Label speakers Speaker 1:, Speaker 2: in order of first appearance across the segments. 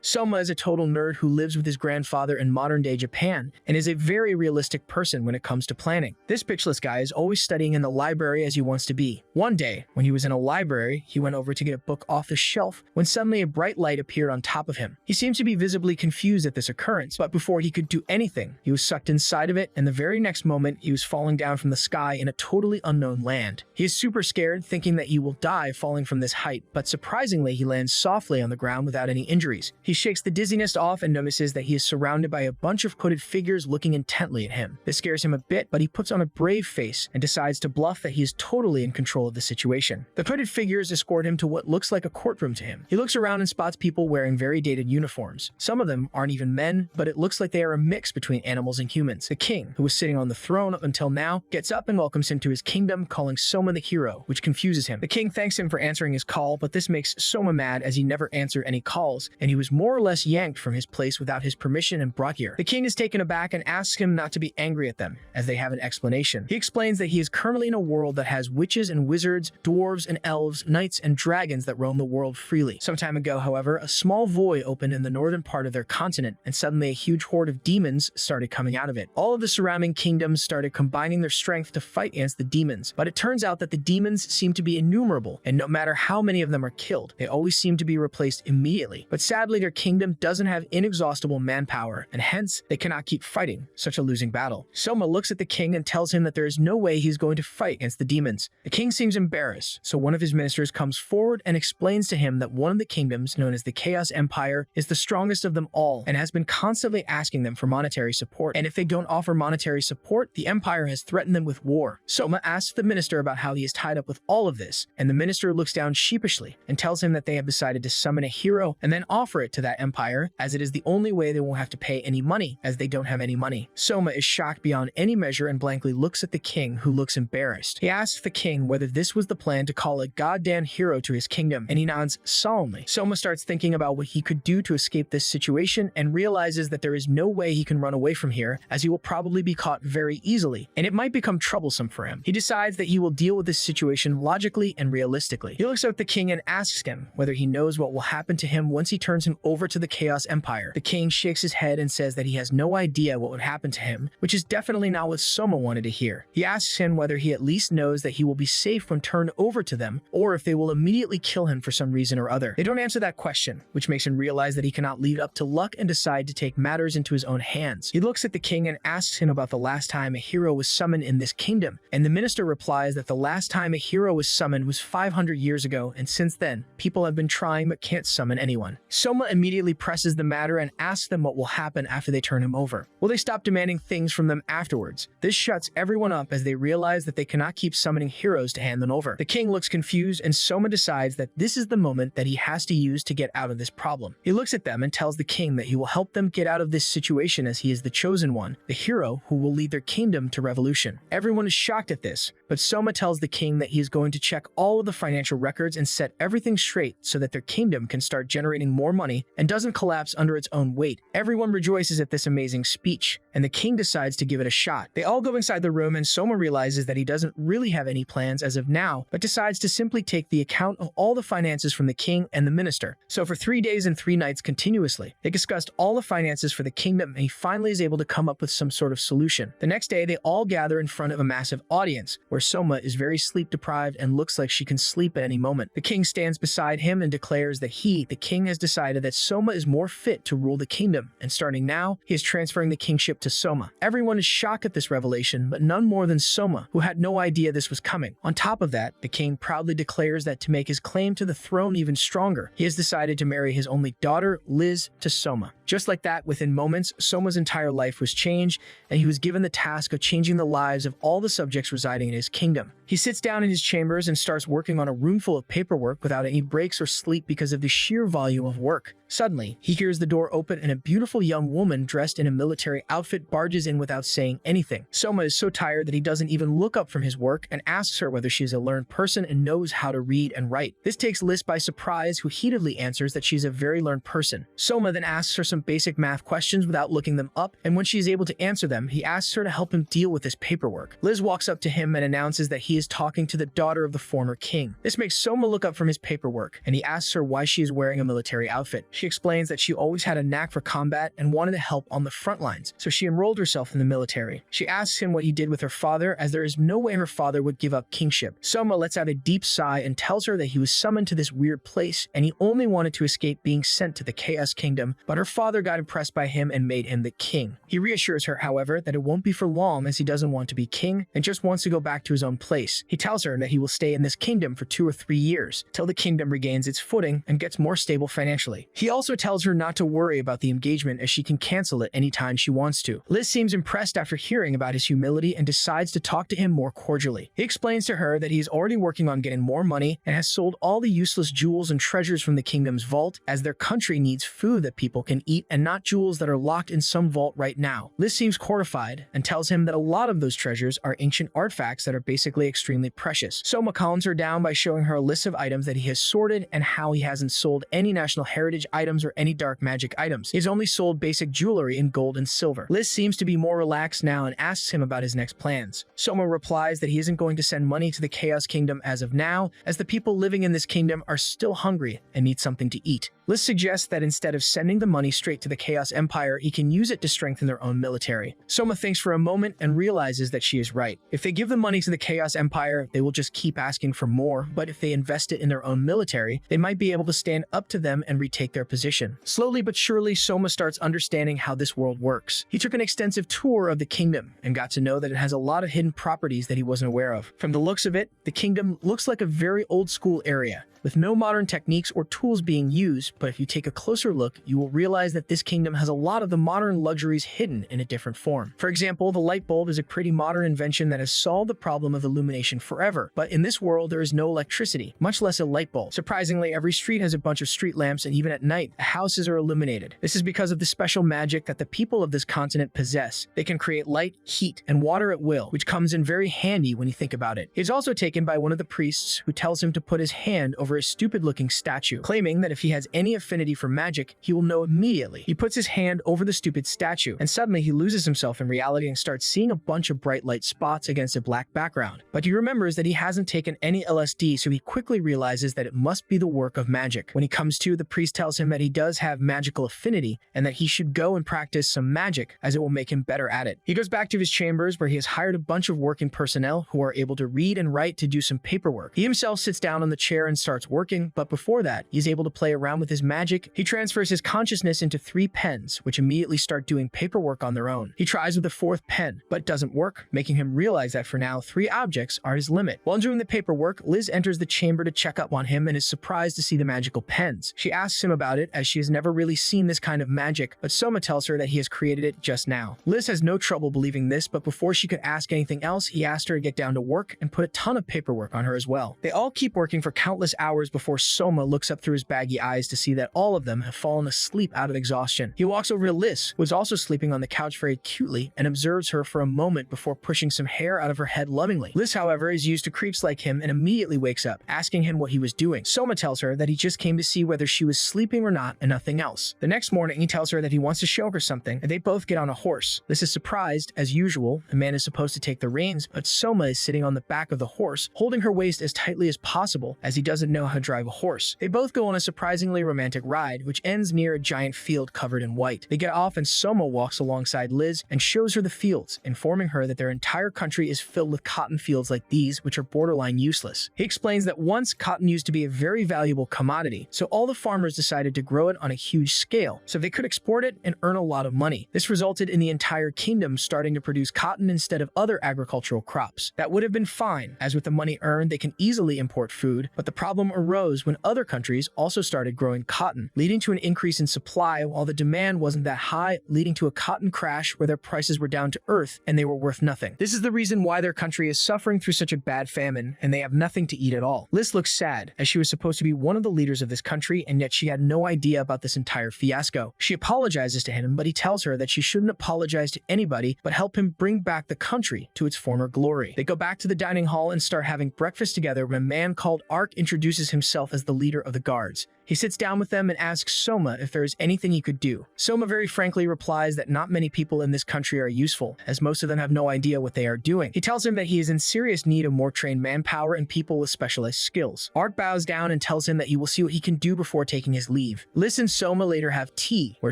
Speaker 1: Soma is a total nerd who lives with his grandfather in modern-day Japan and is a very realistic person when it comes to planning. This pitchless guy is always studying in the library as he wants to be. One day, when he was in a library, he went over to get a book off the shelf when suddenly a bright light appeared on top of him. He seems to be visibly confused at this occurrence, but before he could do anything, he was sucked inside of it, and the very next moment, he was falling down from the sky in a totally unknown land. He is super scared, thinking that he will die falling from this height, but surprisingly, he lands softly on the ground without any injuries. He shakes the dizziness off and notices that he is surrounded by a bunch of hooded figures looking intently at him. This scares him a bit, but he puts on a brave face and decides to bluff that he is totally in control of the situation. The hooded figures escort him to what looks like a courtroom to him. He looks around and spots people wearing very dated uniforms. Some of them aren't even men, but it looks like they are a mix between animals and humans. The king, who was sitting on the throne up until now, gets up and welcomes him to his kingdom, calling Soma the hero, which confuses him. The king thanks him for answering his call, but this makes Soma mad as he never answered any calls, and he was more or less yanked from his place without his permission and brought here. The king is taken aback and asks him not to be angry at them, as they have an explanation. He explains that he is currently in a world that has witches and wizards, dwarves and elves, knights and dragons that roam the world freely. Some time ago, however, a small void opened in the northern part of their continent, and suddenly a huge horde of demons started coming out of it. All of the surrounding kingdoms started combining their strength to fight against the demons, but it turns out that the demons seem to be innumerable, and no matter how many of them are killed, they always seem to be replaced immediately. But sadly, their kingdom doesn't have inexhaustible manpower, and hence, they cannot keep fighting such a losing battle. Soma looks at the king and tells him that there is no way he's going to fight against the demons. The king seems embarrassed, so one of his ministers comes forward and explains to him that one of the kingdoms, known as the Chaos Empire, is the strongest of them all and has been constantly asking them for monetary support, and if they don't offer monetary support, the empire has threatened them with war. Soma asks the minister about how he is tied up with all of this, and the minister looks down sheepishly and tells him that they have decided to summon a hero and then offer it to that empire, as it is the only way they won't have to pay any money, as they don't have any money. Soma is shocked beyond any measure and blankly looks at the king, who looks embarrassed. He asks the king whether this was the plan to call a goddamn hero to his kingdom, and he nods solemnly. Soma starts thinking about what he could do to escape this situation and realizes that there is no way he can run away from here, as he will probably be caught very easily, and it might become troublesome for him. He decides that he will deal with this situation logically and realistically. He looks at the king and asks him whether he knows what will happen to him once he turns him over to the Chaos Empire. The king shakes his head and says that he has no idea what would happen to him, which is definitely not what Soma wanted to hear. He asks him whether he at least knows that he will be safe when turned over to them, or if they will immediately kill him for some reason or other. They don't answer that question, which makes him realize that he cannot leave it up to luck and decide to take matters into his own hands. He looks at the king and asks him about the last time a hero was summoned in this kingdom, and the minister replies that the last time a hero was summoned was 500 years ago, and since then, people have been trying but can't summon anyone. Soma immediately presses the matter and asks them what will happen after they turn him over. Will they stop demanding things from them afterwards? This shuts everyone up as they realize that they cannot keep summoning heroes to hand them over. The king looks confused, and Soma decides that this is the moment that he has to use to get out of this problem. He looks at them and tells the king that he will help them get out of this situation, as he is the chosen one, the hero who will lead their kingdom to revolution. Everyone is shocked at this, but Soma tells the king that he is going to check all of the financial records and set everything straight so that their kingdom can start generating more money and doesn't collapse under its own weight. Everyone rejoices at this amazing speech, and the king decides to give it a shot. They all go inside the room, and Soma realizes that he doesn't really have any plans as of now, but decides to simply take the account of all the finances from the king and the minister. So for 3 days and 3 nights continuously, they discussed all the finances for the kingdom, and he finally is able to come up with some sort of solution. The next day, they all gather in front of a massive audience, where Soma is very sleep deprived and looks like she can sleep at any moment. The king stands beside him and declares that he, the king, has decided that Soma is more fit to rule the kingdom, and starting now, he is transferring the kingship to Soma. Everyone is shocked at this revelation, but none more than Soma, who had no idea this was coming. On top of that, the king proudly declares that to make his claim to the throne even stronger, he has decided to marry his only daughter, Liz, to Soma. Just like that, within moments, Soma's entire life was changed, and he was given the task of changing the lives of all the subjects residing in his kingdom. He sits down in his chambers and starts working on a room full of paperwork without any breaks or sleep because of the sheer volume of work. Suddenly, he hears the door open and a beautiful young woman dressed in a military outfit barges in without saying anything. Soma is so tired that he doesn't even look up from his work and asks her whether she is a learned person and knows how to read and write. This takes Liz by surprise, who heatedly answers that she's a very learned person. Soma then asks her some basic math questions without looking them up, and when she is able to answer them, he asks her to help him deal with this paperwork. Liz walks up to him and announces that he he is talking to the daughter of the former king. This makes Soma look up from his paperwork, and he asks her why she is wearing a military outfit. She explains that she always had a knack for combat and wanted to help on the front lines, so she enrolled herself in the military. She asks him what he did with her father, as there is no way her father would give up kingship. Soma lets out a deep sigh and tells her that he was summoned to this weird place, and he only wanted to escape being sent to the Chaos Kingdom, but her father got impressed by him and made him the king. He reassures her, however, that it won't be for long, as he doesn't want to be king and just wants to go back to his own place. He tells her that he will stay in this kingdom for 2 or 3 years, till the kingdom regains its footing and gets more stable financially. He also tells her not to worry about the engagement, as she can cancel it anytime she wants to. Liz seems impressed after hearing about his humility and decides to talk to him more cordially. He explains to her that he is already working on getting more money and has sold all the useless jewels and treasures from the kingdom's vault, as their country needs food that people can eat and not jewels that are locked in some vault right now. Liz seems horrified and tells him that a lot of those treasures are ancient artifacts that are basically extremely precious. Soma calms her down by showing her a list of items that he has sorted and how he hasn't sold any national heritage items or any dark magic items. He's only sold basic jewelry in gold and silver. Liz seems to be more relaxed now and asks him about his next plans. Soma replies that he isn't going to send money to the Chaos Kingdom as of now, as the people living in this kingdom are still hungry and need something to eat. Liz suggests that instead of sending the money straight to the Chaos Empire, he can use it to strengthen their own military. Soma thinks for a moment and realizes that she is right. If they give the money to the Chaos Empire, they will just keep asking for more, but if they invest it in their own military, they might be able to stand up to them and retake their position. Slowly but surely, Soma starts understanding how this world works. He took an extensive tour of the kingdom and got to know that it has a lot of hidden properties that he wasn't aware of. From the looks of it, the kingdom looks like a very old school area, with no modern techniques or tools being used, but if you take a closer look, you will realize that this kingdom has a lot of the modern luxuries hidden in a different form. For example, the light bulb is a pretty modern invention that has solved the problem of illumination forever, but in this world there is no electricity, much less a light bulb. Surprisingly, every street has a bunch of street lamps, and even at night, the houses are illuminated. This is because of the special magic that the people of this continent possess. They can create light, heat, and water at will, which comes in very handy when you think about it. He is also taken by one of the priests, who tells him to put his hand over a stupid-looking statue, claiming that if he has any affinity for magic, he will know immediately. He puts his hand over the stupid statue, and suddenly he loses himself in reality and starts seeing a bunch of bright light spots against a black background. But he remembers that he hasn't taken any LSD, so he quickly realizes that it must be the work of magic. When he comes to, the priest tells him that he does have magical affinity, and that he should go and practice some magic, as it will make him better at it. He goes back to his chambers, where he has hired a bunch of working personnel who are able to read and write to do some paperwork. He himself sits down on the chair and starts working, but before that, he's able to play around with his magic. He transfers his consciousness into 3 pens, which immediately start doing paperwork on their own. He tries with the 4th pen, but doesn't work, making him realize that for now, 3 objects are his limit. While doing the paperwork, Liz enters the chamber to check up on him and is surprised to see the magical pens. She asks him about it, as she has never really seen this kind of magic, but Soma tells her that he has created it just now. Liz has no trouble believing this, but before she could ask anything else, he asked her to get down to work and put a ton of paperwork on her as well. They all keep working for countless hours before Soma looks up through his baggy eyes to see that all of them have fallen asleep out of exhaustion. He walks over to Liz, who is also sleeping on the couch very cutely, and observes her for a moment before pushing some hair out of her head lovingly. Liz, however, is used to creeps like him and immediately wakes up, asking him what he was doing. Soma tells her that he just came to see whether she was sleeping or not and nothing else. The next morning, he tells her that he wants to show her something, and they both get on a horse. Liz is surprised. As usual, a man is supposed to take the reins, but Soma is sitting on the back of the horse, holding her waist as tightly as possible, as he doesn't know how to drive a horse. They both go on a surprisingly romantic ride, which ends near a giant field covered in white. They get off and Soma walks alongside Liz and shows her the fields, informing her that their entire country is filled with cotton fields like these, which are borderline useless. He explains that once cotton used to be a very valuable commodity, so all the farmers decided to grow it on a huge scale, so they could export it and earn a lot of money. This resulted in the entire kingdom starting to produce cotton instead of other agricultural crops. That would have been fine, as with the money earned, they can easily import food, but the problem arose when other countries also started growing cotton, leading to an increase in supply while the demand wasn't that high, leading to a cotton crash where their prices were down to earth and they were worth nothing. This is the reason why their country is suffering through such a bad famine and they have nothing to eat at all. Liz looks sad, as she was supposed to be one of the leaders of this country, and yet she had no idea about this entire fiasco. She apologizes to him, but he tells her that she shouldn't apologize to anybody, but help him bring back the country to its former glory. They go back to the dining hall and start having breakfast together when a man called Ark introduces himself as the leader of the guards. He sits down with them and asks Soma if there is anything he could do. Soma very frankly replies that not many people in this country are useful, as most of them have no idea what they are doing. He tells him that he is in serious need of more trained manpower and people with specialized skills. Ark bows down and tells him that he will see what he can do before taking his leave. Liz and Soma later have tea, where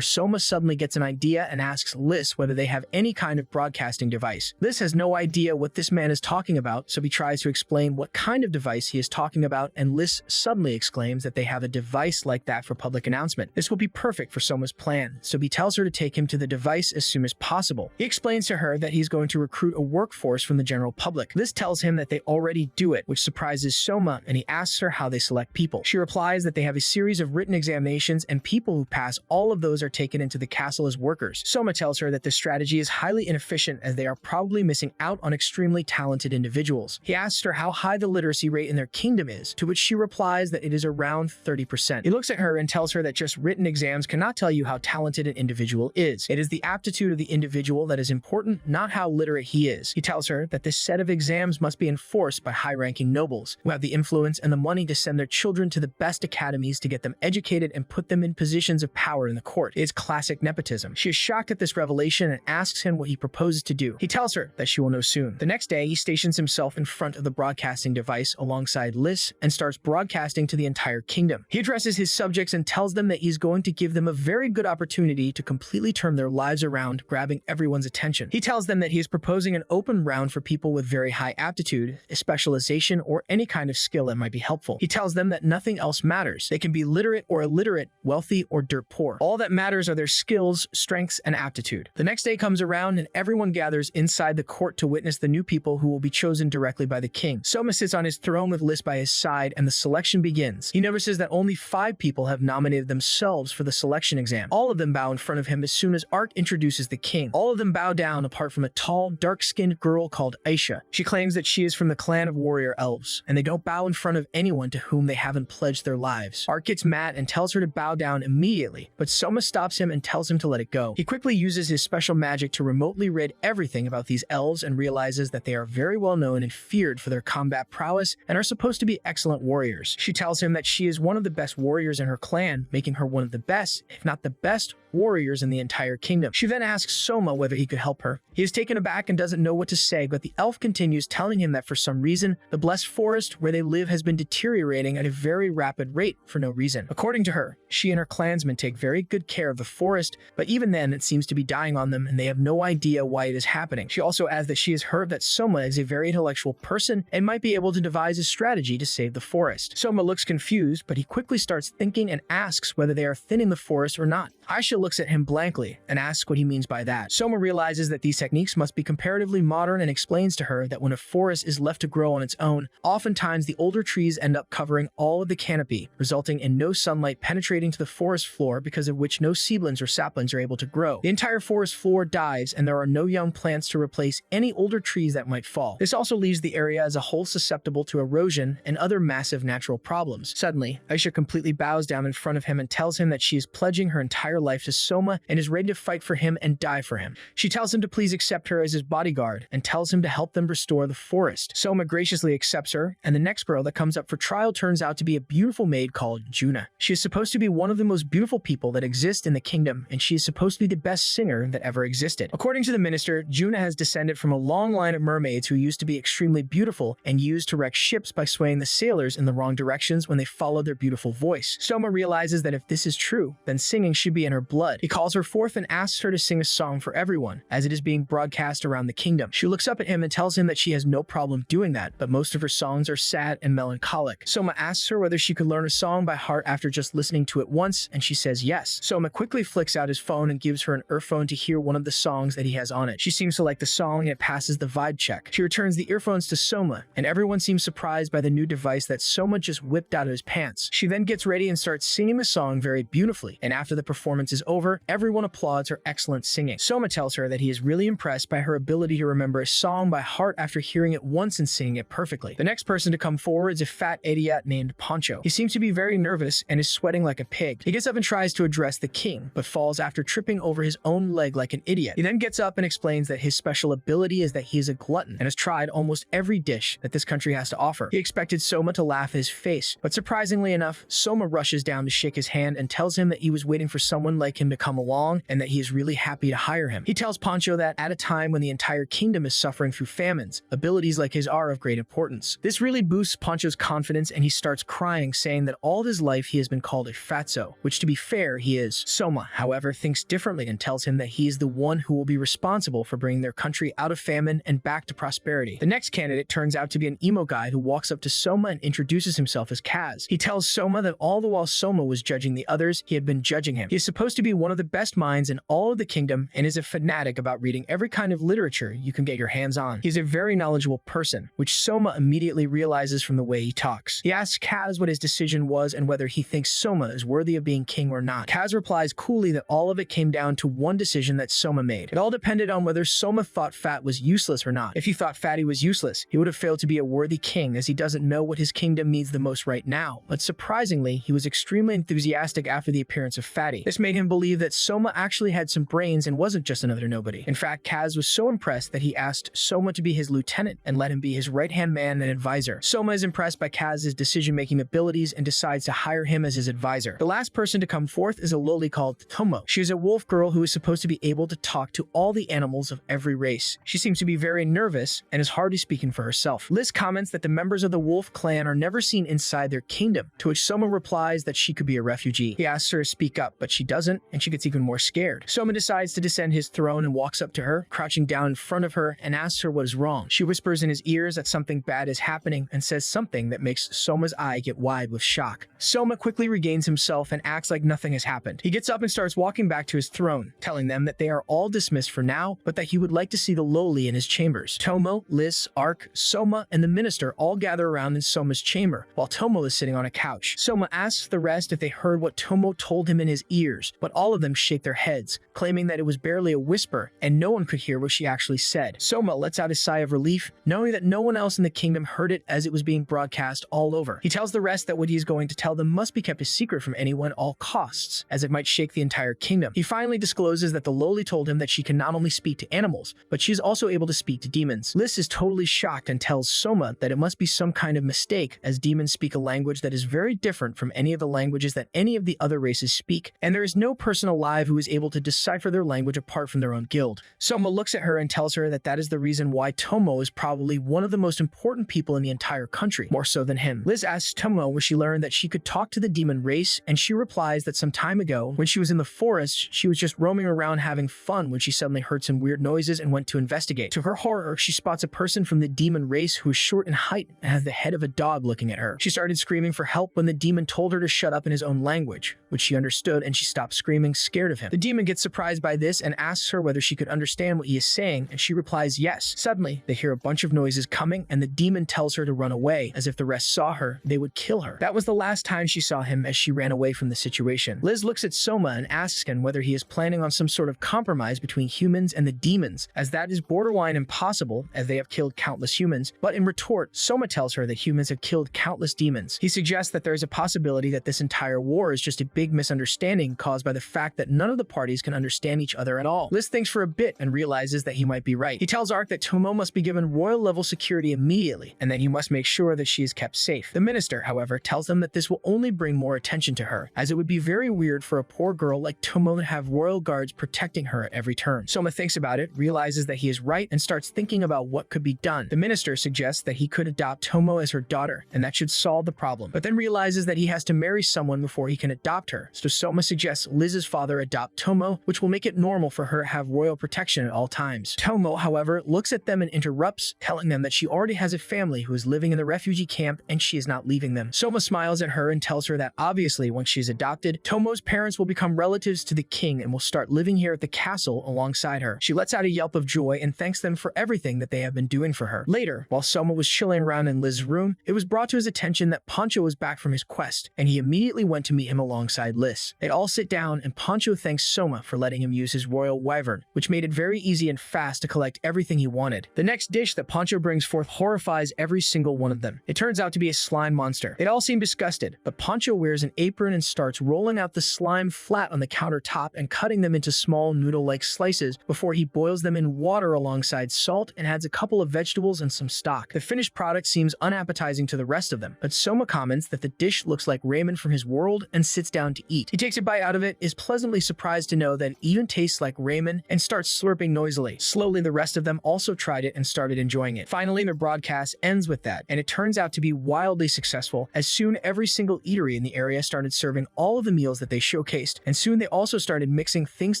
Speaker 1: Soma suddenly gets an idea and asks Liz whether they have any kind of broadcasting device. Liz has no idea what this man is talking about, so he tries to explain what kind of device he is talking about, and Liz suddenly exclaims that they have a device like that for public announcement. This will be perfect for Soma's plan, so he tells her to take him to the device as soon as possible. He explains to her that he's going to recruit a workforce from the general public. Liz tells him that they already do it, which surprises Soma, and he asks her how they select people. She replies that they have a series of written examinations, and people who pass all of those are taken into the castle as workers. Soma tells her that this strategy is highly inefficient, as they are probably missing out on extremely talented individuals. He asks her how high the literacy rate in their kingdom is, to which she replies that it is around 30%. He looks at her and tells her that just written exams cannot tell you how talented an individual is. It is the aptitude of the individual that is important, not how literate he is. He tells her that this set of exams must be enforced by high-ranking nobles, who have the influence and the money to send their children to the best academies to get them educated and put them in positions of power in the court. It's classic nepotism. She is shocked at this revelation and asks him what he proposes to do. He tells her that she will know soon. The next day, he stations himself in front of the broadcasting device alongside Liz and starts broadcasting to the entire kingdom. He addresses his subjects and tells them that he's going to give them a very good opportunity to completely turn their lives around, grabbing everyone's attention. He tells them that he is proposing an open round for people with very high aptitude, a specialization, or any kind of skill that might be helpful. He tells them that nothing else matters. They can be literate or illiterate, wealthy or dirt poor. All that matters are their skills, strengths, and aptitude. The next day comes around and everyone gathers inside the court to witness the new people who will be chosen directly by the king. Soma sits on his throne with Liz by his side, and the selection begins. He notices that only 5 people have nominated themselves for the selection exam. All of them bow in front of him as soon as Ark introduces the king. All of them bow down apart from a tall, dark-skinned girl called Aisha. She claims that she is from the clan of warrior elves, and they don't bow in front of anyone to whom they haven't pledged their lives. Ark gets mad and tells her to bow down immediately, but Soma stops him and tells him to let it go. He quickly uses his special magic to remotely rid everything about these elves and realizes that they are very well known and feared for their combat prowess and are supposed to be excellent warriors. She tells him that she is one of the best warriors in her clan, making her one of the best, if not the best, warriors in the entire kingdom. She then asks Soma whether he could help her. He is taken aback and doesn't know what to say, but the elf continues, telling him that for some reason, the blessed forest where they live has been deteriorating at a very rapid rate for no reason. According to her, she and her clansmen take very good care of the forest, but even then it seems to be dying on them and they have no idea why it is happening. She also adds that she has heard that Soma is a very intellectual person and might be able to devise a strategy to save the forest. Soma looks confused, but he quickly starts thinking and asks whether they are thinning the forest or not. Aisha looks at him blankly and asks what he means by that. Soma realizes that these techniques must be comparatively modern and explains to her that when a forest is left to grow on its own, oftentimes the older trees end up covering all of the canopy, resulting in no sunlight penetrating to the forest floor, because of which no seedlings or saplings are able to grow. The entire forest floor dies and there are no young plants to replace any older trees that might fall. This also leaves the area as a whole susceptible to erosion and other massive natural problems. Suddenly, Aisha completely bows down in front of him and tells him that she is pledging her entire life to Soma and is ready to fight for him and die for him. She tells him to please accept her as his bodyguard and tells him to help them restore the forest. Soma graciously accepts her, and the next girl that comes up for trial turns out to be a beautiful maid called Juna. She is supposed to be one of the most beautiful people that exist in the kingdom, and she is supposed to be the best singer that ever existed. According to the minister, Juna has descended from a long line of mermaids who used to be extremely beautiful and used to wreck ships by swaying the sailors in the wrong directions when they followed their beautiful voice. Soma realizes that if this is true, then singing should be in her blood. He calls her forth and asks her to sing a song for everyone, as it is being broadcast around the kingdom. She looks up at him and tells him that she has no problem doing that, but most of her songs are sad and melancholic. Soma asks her whether she could learn a song by heart after just listening to it once, and she says yes. Soma quickly flicks out his phone and gives her an earphone to hear one of the songs that he has on it. She seems to like the song and it passes the vibe check. She returns the earphones to Soma, and everyone seems surprised by the new device that Soma just whipped out of his pants. She then gets ready and starts singing the song very beautifully, and after the performance performance is over, everyone applauds her excellent singing. Soma tells her that he is really impressed by her ability to remember a song by heart after hearing it once and singing it perfectly. The next person to come forward is a fat idiot named Poncho. He seems to be very nervous and is sweating like a pig. He gets up and tries to address the king, but falls after tripping over his own leg like an idiot. He then gets up and explains that his special ability is that he is a glutton and has tried almost every dish that this country has to offer. He expected Soma to laugh in his face, but surprisingly enough, Soma rushes down to shake his hand and tells him that he was waiting for someone like him to come along and that he is really happy to hire him. He tells Poncho that at a time when the entire kingdom is suffering through famines, abilities like his are of great importance. This really boosts Poncho's confidence and he starts crying, saying that all his life he has been called a fatso, which to be fair, he is. Soma, however, thinks differently and tells him that he is the one who will be responsible for bringing their country out of famine and back to prosperity. The next candidate turns out to be an emo guy who walks up to Soma and introduces himself as Kaz. He tells Soma that all the while Soma was judging the others, he had been judging him. He is supposed to be one of the best minds in all of the kingdom and is a fanatic about reading every kind of literature you can get your hands on. He is a very knowledgeable person, which Soma immediately realizes from the way he talks. He asks Kaz what his decision was and whether he thinks Soma is worthy of being king or not. Kaz replies coolly that all of it came down to one decision that Soma made. It all depended on whether Soma thought Fat was useless or not. If he thought Fatty was useless, he would have failed to be a worthy king as he doesn't know what his kingdom needs the most right now. But surprisingly, he was extremely enthusiastic after the appearance of Fatty. This made him believe that Soma actually had some brains and wasn't just another nobody. In fact, Kaz was so impressed that he asked Soma to be his lieutenant and let him be his right-hand man and advisor. Soma is impressed by Kaz's decision-making abilities and decides to hire him as his advisor. The last person to come forth is a loli called Tomo. She is a wolf girl who is supposed to be able to talk to all the animals of every race. She seems to be very nervous and is hardly speaking for herself. Liz comments that the members of the wolf clan are never seen inside their kingdom, to which Soma replies that she could be a refugee. He asks her to speak up, but she doesn't, and she gets even more scared. Soma decides to descend his throne and walks up to her, crouching down in front of her, and asks her what is wrong. She whispers in his ears that something bad is happening and says something that makes Soma's eye get wide with shock. Soma quickly regains himself and acts like nothing has happened. He gets up and starts walking back to his throne, telling them that they are all dismissed for now, but that he would like to see the loli in his chambers. Tomo, Liz, Ark, Soma, and the minister all gather around in Soma's chamber, while Tomo is sitting on a couch. Soma asks the rest if they heard what Tomo told him in his ears, but all of them shake their heads, claiming that it was barely a whisper and no one could hear what she actually said. Soma lets out a sigh of relief, knowing that no one else in the kingdom heard it as it was being broadcast all over. He tells the rest that what he is going to tell them must be kept a secret from anyone at all costs, as it might shake the entire kingdom. He finally discloses that the loli told him that she can not only speak to animals, but she is also able to speak to demons. Liz is totally shocked and tells Soma that it must be some kind of mistake, as demons speak a language that is very different from any of the languages that any of the other races speak, and there is no person alive who is able to decipher their language apart from their own guild. Soma looks at her and tells her that that is the reason why Tomo is probably one of the most important people in the entire country, more so than him. Liz asks Tomo where she learned that she could talk to the demon race, and she replies that some time ago, when she was in the forest, she was just roaming around having fun when she suddenly heard some weird noises and went to investigate. To her horror, she spots a person from the demon race who is short in height and has the head of a dog looking at her. She started screaming for help when the demon told her to shut up in his own language, which she understood, and she stopped screaming, scared of him. The demon gets surprised by this and asks her whether she could understand what he is saying, and she replies yes. Suddenly, they hear a bunch of noises coming, and the demon tells her to run away, as if the rest saw her, they would kill her. That was the last time she saw him as she ran away from the situation. Liz looks at Soma and asks him whether he is planning on some sort of compromise between humans and the demons, as that is borderline impossible, as they have killed countless humans, but in retort, Soma tells her that humans have killed countless demons. He suggests that there is a possibility that this entire war is just a big misunderstanding caused by the fact that none of the parties can understand each other at all. Liz thinks for a bit and realizes that he might be right. He tells Ark that Tomo must be given royal level security immediately, and that he must make sure that she is kept safe. The minister, however, tells them that this will only bring more attention to her, as it would be very weird for a poor girl like Tomo to have royal guards protecting her at every turn. Soma thinks about it, realizes that he is right, and starts thinking about what could be done. The minister suggests that he could adopt Tomo as her daughter, and that should solve the problem, but then realizes that he has to marry someone before he can adopt her, so Soma suggests Liz's father adopt Tomo, which will make it normal for her to have royal protection at all times. Tomo, however, looks at them and interrupts, telling them that she already has a family who is living in the refugee camp and she is not leaving them. Soma smiles at her and tells her that obviously once she is adopted, Tomo's parents will become relatives to the king and will start living here at the castle alongside her. She lets out a yelp of joy and thanks them for everything that they have been doing for her. Later, while Soma was chilling around in Liz's room, it was brought to his attention that Poncho was back from his quest, and he immediately went to meet him alongside Liz. They all sit sit down and Pancho thanks Soma for letting him use his royal wyvern, which made it very easy and fast to collect everything he wanted. The next dish that Pancho brings forth horrifies every single one of them. It turns out to be a slime monster. They all seem disgusted, but Pancho wears an apron and starts rolling out the slime flat on the countertop and cutting them into small noodle-like slices before he boils them in water alongside salt and adds a couple of vegetables and some stock. The finished product seems unappetizing to the rest of them, but Soma comments that the dish looks like ramen from his world and sits down to eat. He takes a bite out of it, is pleasantly surprised to know that it even tastes like ramen, and starts slurping noisily. Slowly, the rest of them also tried it and started enjoying it. Finally, the broadcast ends with that, and it turns out to be wildly successful, as soon every single eatery in the area started serving all of the meals that they showcased, and soon they also started mixing things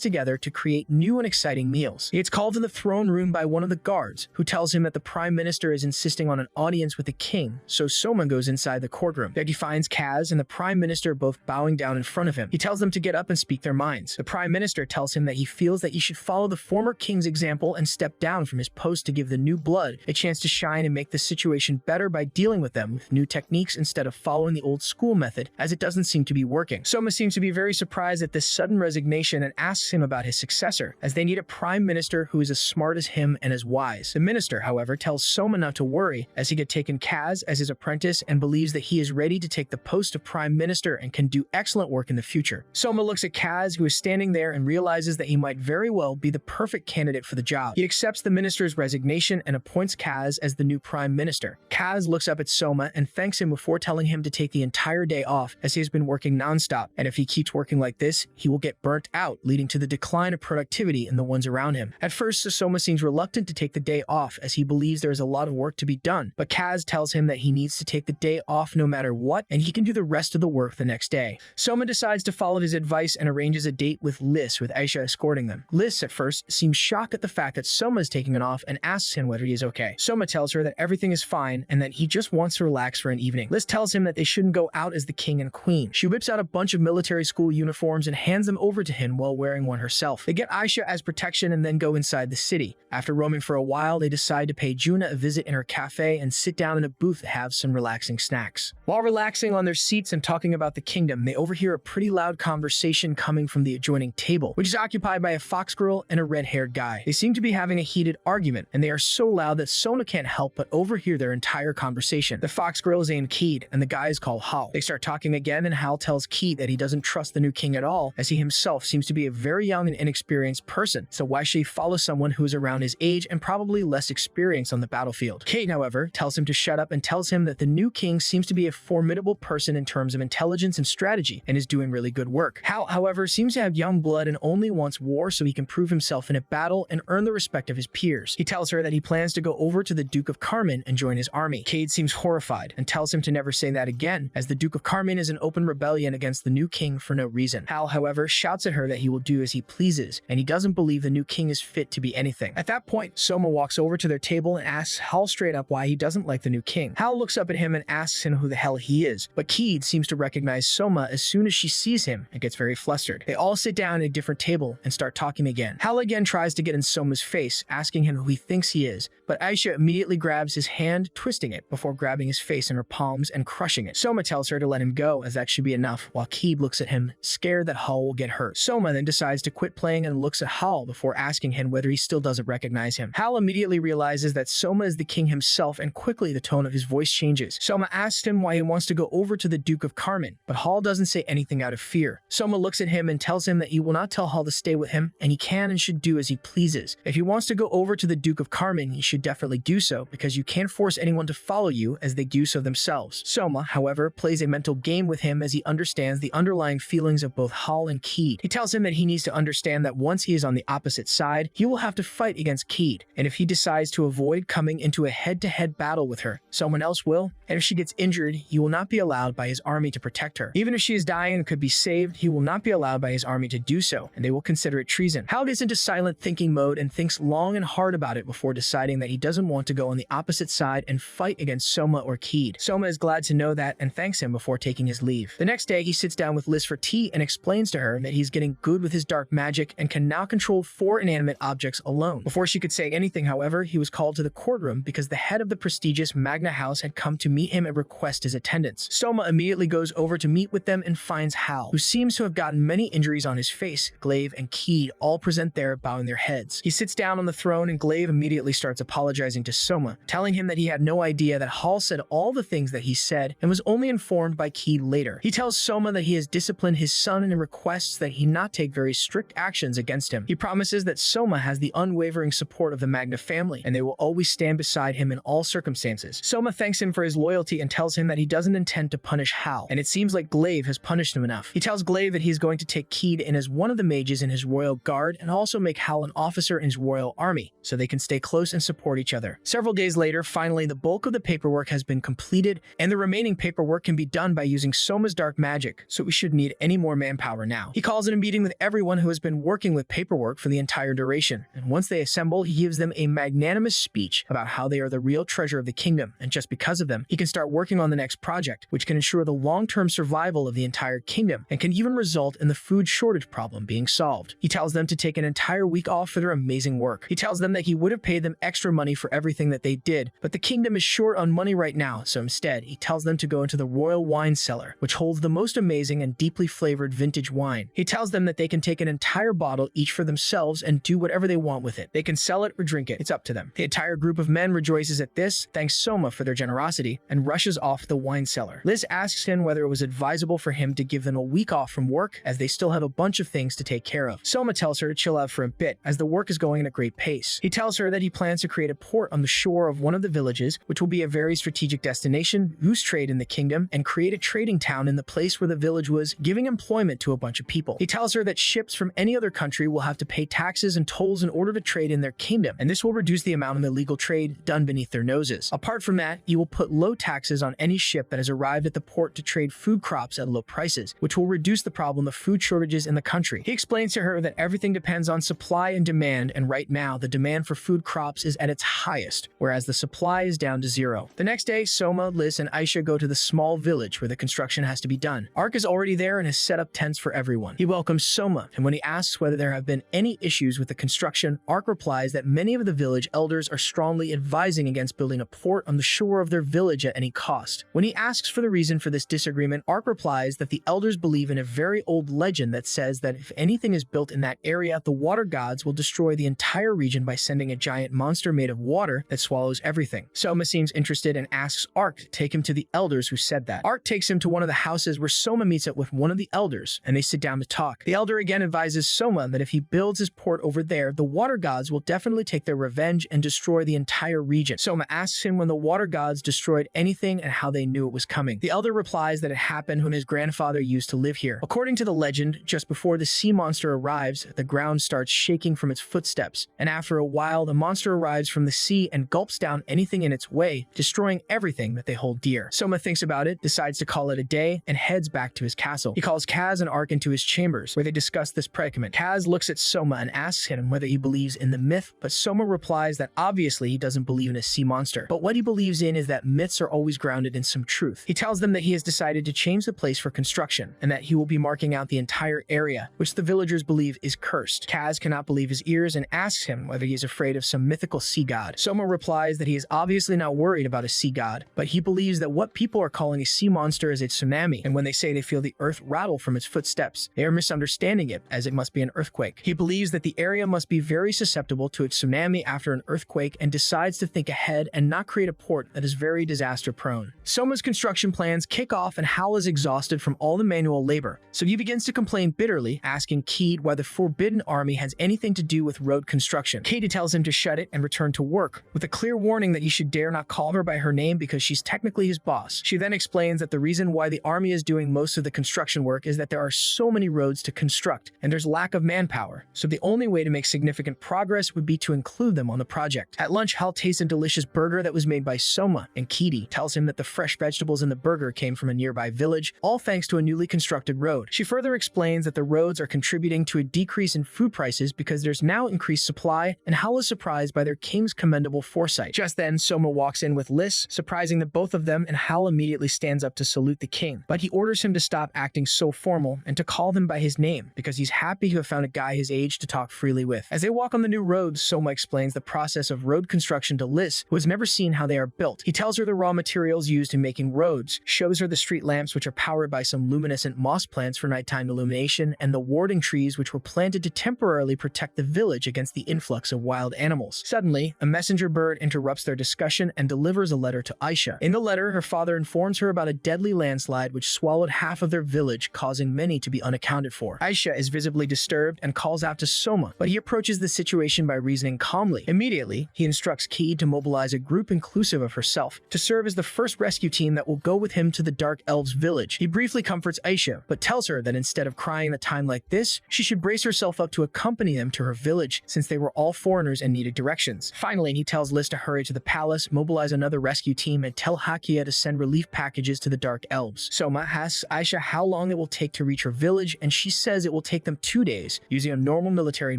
Speaker 1: together to create new and exciting meals. He gets called to the throne room by one of the guards, who tells him that the Prime Minister is insisting on an audience with the king, so Soma goes inside the courtroom. There he finds Kaz and the Prime Minister both bowing down in front of him. He tells them to get up and speak their minds. The Prime Minister tells him that he feels that he should follow the former king's example and step down from his post to give the new blood a chance to shine and make the situation better by dealing with them with new techniques instead of following the old school method, as it doesn't seem to be working. Soma seems to be very surprised at this sudden resignation and asks him about his successor, as they need a Prime Minister who is as smart as him and as wise. The minister, however, tells Soma not to worry, as he had taken Kaz as his apprentice and believes that he is ready to take the post of Prime Minister and can do excellent work in the future. Soma looks at Kaz, who is standing there, and realizes that he might very well be the perfect candidate for the job. He accepts the minister's resignation and appoints Kaz as the new Prime Minister. Kaz looks up at Soma and thanks him before telling him to take the entire day off, as he has been working non-stop, and if he keeps working like this, he will get burnt out, leading to the decline of productivity in the ones around him. At first, Soma seems reluctant to take the day off, as he believes there is a lot of work to be done, but Kaz tells him that he needs to take the day off no matter what, and he can do the rest of the work the next day. Soma decides to follow his advice and arranges a date with Liz, with Aisha escorting them. Liz, at first, seems shocked at the fact that Soma is taking it off and asks him whether he is okay. Soma tells her that everything is fine and that he just wants to relax for an evening. Liz tells him that they shouldn't go out as the king and queen. She whips out a bunch of military school uniforms and hands them over to him while wearing one herself. They get Aisha as protection and then go inside the city. After roaming for a while, they decide to pay Juna a visit in her cafe and sit down in a booth to have some relaxing snacks. While relaxing on their seats and talking about the kingdom, they overhear a pretty loud conversation coming from the adjoining table, which is occupied by a fox girl and a red-haired guy. They seem to be having a heated argument, and they are so loud that Soma can't help but overhear their entire conversation. The fox girl is named Keed, and the guy is called Hal. They start talking again, and Hal tells Keed that he doesn't trust the new king at all, as he himself seems to be a very young and inexperienced person, so why should he follow someone who is around his age and probably less experienced on the battlefield? Kate, however, tells him to shut up and tells him that the new king seems to be a formidable person in terms of intelligence and strategy, and is doing really good work. Hal, however, seems to have young blood and only wants war so he can prove himself in a battle and earn the respect of his peers. He tells her that he plans to go over to the Duke of Carmen and join his army. Cade seems horrified and tells him to never say that again, as the Duke of Carmen is in open rebellion against the new king for no reason. Hal, however, shouts at her that he will do as he pleases, and he doesn't believe the new king is fit to be anything. At that point, Soma walks over to their table and asks Hal straight up why he doesn't like the new king. Hal looks up at him and asks him who the hell he is, but Keed seems to recognize Soma as soon as she sees him and gets very flustered. They all sit down at a different table and start talking again. Hal again tries to get in Soma's face, asking him who he thinks he is, but Aisha immediately grabs his hand, twisting it before grabbing his face in her palms and crushing it. Soma tells her to let him go, as that should be enough, while Keed looks at him, scared that Hal will get hurt. Soma then decides to quit playing and looks at Hal before asking him whether he still doesn't recognize him. Hal immediately realizes that Soma is the king himself, and quickly the tone of his voice changes. Soma asks him why he wants to go over to the Duke of Carmen, but Hal doesn't say anything out of fear. Soma looks at him and tells him that he will not tell Hal to stay with him, and he can and should do as he pleases. If he wants to go over to the Duke of Carmen, he should definitely do so, because you can't force anyone to follow you as they do so themselves. Soma, however, plays a mental game with him as he understands the underlying feelings of both Hal and Keed. He tells him that he needs to understand that once he is on the opposite side, he will have to fight against Keed, and if he decides to avoid coming into a head-to-head battle with her, someone else will, and if she gets injured, he will not be allowed by his army to protect her. Even if she is dying and could be saved, he will not be allowed by his army to do so, and they will consider it treason. Hal gets into silent thinking mode and thinks long and hard about it before deciding that he doesn't want to go on the opposite side and fight against Soma or Keed. Soma is glad to know that and thanks him before taking his leave. The next day, he sits down with Liz for tea and explains to her that he's getting good with his dark magic and can now control 4 inanimate objects alone. Before she could say anything, however, he was called to the courtroom because the head of the prestigious Magna House had come to meet him and request his attendance. Soma immediately goes over to meet with them and finds Hal, who seems seems to have gotten many injuries on his face. Glaive and Keed all present there, bowing their heads. He sits down on the throne, and Glaive immediately starts apologizing to Soma, telling him that he had no idea that Hall said all the things that he said and was only informed by Keed later. He tells Soma that he has disciplined his son and requests that he not take very strict actions against him. He promises that Soma has the unwavering support of the Magna family, and they will always stand beside him in all circumstances. Soma thanks him for his loyalty and tells him that he doesn't intend to punish Hal, and it seems like Glaive has punished him enough. He tells Glaive that he's going to take Keed in as one of the mages in his royal guard and also make Hal an officer in his royal army, so they can stay close and support each other. Several days later, finally, the bulk of the paperwork has been completed, and the remaining paperwork can be done by using Soma's dark magic, so we shouldn't need any more manpower now. He calls in a meeting with everyone who has been working with paperwork for the entire duration, and once they assemble, he gives them a magnanimous speech about how they are the real treasure of the kingdom, and just because of them, he can start working on the next project, which can ensure the long-term survival of the entire kingdom, and can even result in the food shortage problem being solved. He tells them to take an entire week off for their amazing work. He tells them that he would have paid them extra money for everything that they did, but the kingdom is short on money right now, so instead, he tells them to go into the royal wine cellar, which holds the most amazing and deeply flavored vintage wine. He tells them that they can take an entire bottle each for themselves and do whatever they want with it. They can sell it or drink it. It's up to them. The entire group of men rejoices at this, thanks Soma for their generosity, and rushes off to the wine cellar. Liz asks him whether it was advisable for him to give them a week off from work, as they still have a bunch of things to take care of. Soma tells her to chill out for a bit, as the work is going at a great pace. He tells her that he plans to create a port on the shore of one of the villages, which will be a very strategic destination, boost trade in the kingdom, and create a trading town in the place where the village was, giving employment to a bunch of people. He tells her that ships from any other country will have to pay taxes and tolls in order to trade in their kingdom, and this will reduce the amount of illegal trade done beneath their noses. Apart from that, he will put low taxes on any ship that has arrived at the port to trade food crops at low prices, which will reduce the problem of food shortages in the country. He explains to her that everything depends on supply and demand, and right now, the demand for food crops is at its highest, whereas the supply is down to zero. The next day, Soma, Liz, and Aisha go to the small village where the construction has to be done. Ark is already there and has set up tents for everyone. He welcomes Soma, and when he asks whether there have been any issues with the construction, Ark replies that many of the village elders are strongly advising against building a port on the shore of their village at any cost. When he asks for the reason for this disagreement, Ark replies that the elders believe in a very old legend that says that if anything is built in that area, the water gods will destroy the entire region by sending a giant monster made of water that swallows everything. Soma seems interested and asks Ark to take him to the elders who said that. Ark takes him to one of the houses where Soma meets up with one of the elders, and they sit down to talk. The elder again advises Soma that if he builds his port over there, the water gods will definitely take their revenge and destroy the entire region. Soma asks him when the water gods destroyed anything and how they knew it was coming. The elder replies that it happened when his grandfather used to live here. According to the legend, just before the sea monster arrives, the ground starts shaking from its footsteps, and after a while, the monster arrives from the sea and gulps down anything in its way, destroying everything that they hold dear. Soma thinks about it, decides to call it a day, and heads back to his castle. He calls Kaz and Ark into his chambers, where they discuss this predicament. Kaz looks at Soma and asks him whether he believes in the myth, but Soma replies that obviously he doesn't believe in a sea monster, but what he believes in is that myths are always grounded in some truth. He tells them that he has decided to change the place for construction, and that he will be marking out the entire area, which the villagers believe is cursed. Kaz cannot believe his ears and asks him whether he is afraid of some mythical sea god. Soma replies that he is obviously not worried about a sea god, but he believes that what people are calling a sea monster is a tsunami, and when they say they feel the earth rattle from its footsteps, they are misunderstanding it, as it must be an earthquake. He believes that the area must be very susceptible to a tsunami after an earthquake and decides to think ahead and not create a port that is very disaster prone. Soma's construction plans kick off and Hal is exhausted from all the manual labor, so he begins to complain bitterly, asking Keed why the Forbidden Army has anything to do with road construction. Katie tells him to shut it and return to work, with a clear warning that he should dare not call her by her name because she's technically his boss. She then explains that the reason why the army is doing most of the construction work is that there are so many roads to construct, and there's lack of manpower, so the only way to make significant progress would be to include them on the project. At lunch, Hal tastes a delicious burger that was made by Soma, and Keedy tells him that the fresh vegetables in the burger came from a nearby village, all thanks to a newly constructed road. She further explains that the roads are contributing to a decrease in food prices because there's now increased supply, and Hal is surprised by their king's commendable foresight. Just then, Soma walks in with Liz, surprising the both of them, and Hal immediately stands up to salute the king, but he orders him to stop acting so formal and to call them by his name because he's happy to have found a guy his age to talk freely with. As they walk on the new roads, Soma explains the process of road construction to Liz, who has never seen how they are built. He tells her the raw materials used in making roads, shows her the street lamps which are powered by some luminescent moss plants plants for nighttime illumination, and the warding trees which were planted to temporarily protect the village against the influx of wild animals. Suddenly, a messenger bird interrupts their discussion and delivers a letter to Aisha. In the letter, her father informs her about a deadly landslide which swallowed half of their village, causing many to be unaccounted for. Aisha is visibly disturbed and calls out to Soma, but he approaches the situation by reasoning calmly. Immediately, he instructs Ki to mobilize a group inclusive of herself to serve as the first rescue team that will go with him to the Dark Elves' village. He briefly comforts Aisha, but tells her that instead of crying at a time like this, she should brace herself up to accompany them to her village, since they were all foreigners and needed directions. Finally, he tells Liz to hurry to the palace, mobilize another rescue team, and tell Hakia to send relief packages to the Dark Elves. Soma asks Aisha how long it will take to reach her village, and she says it will take them 2 days, using a normal military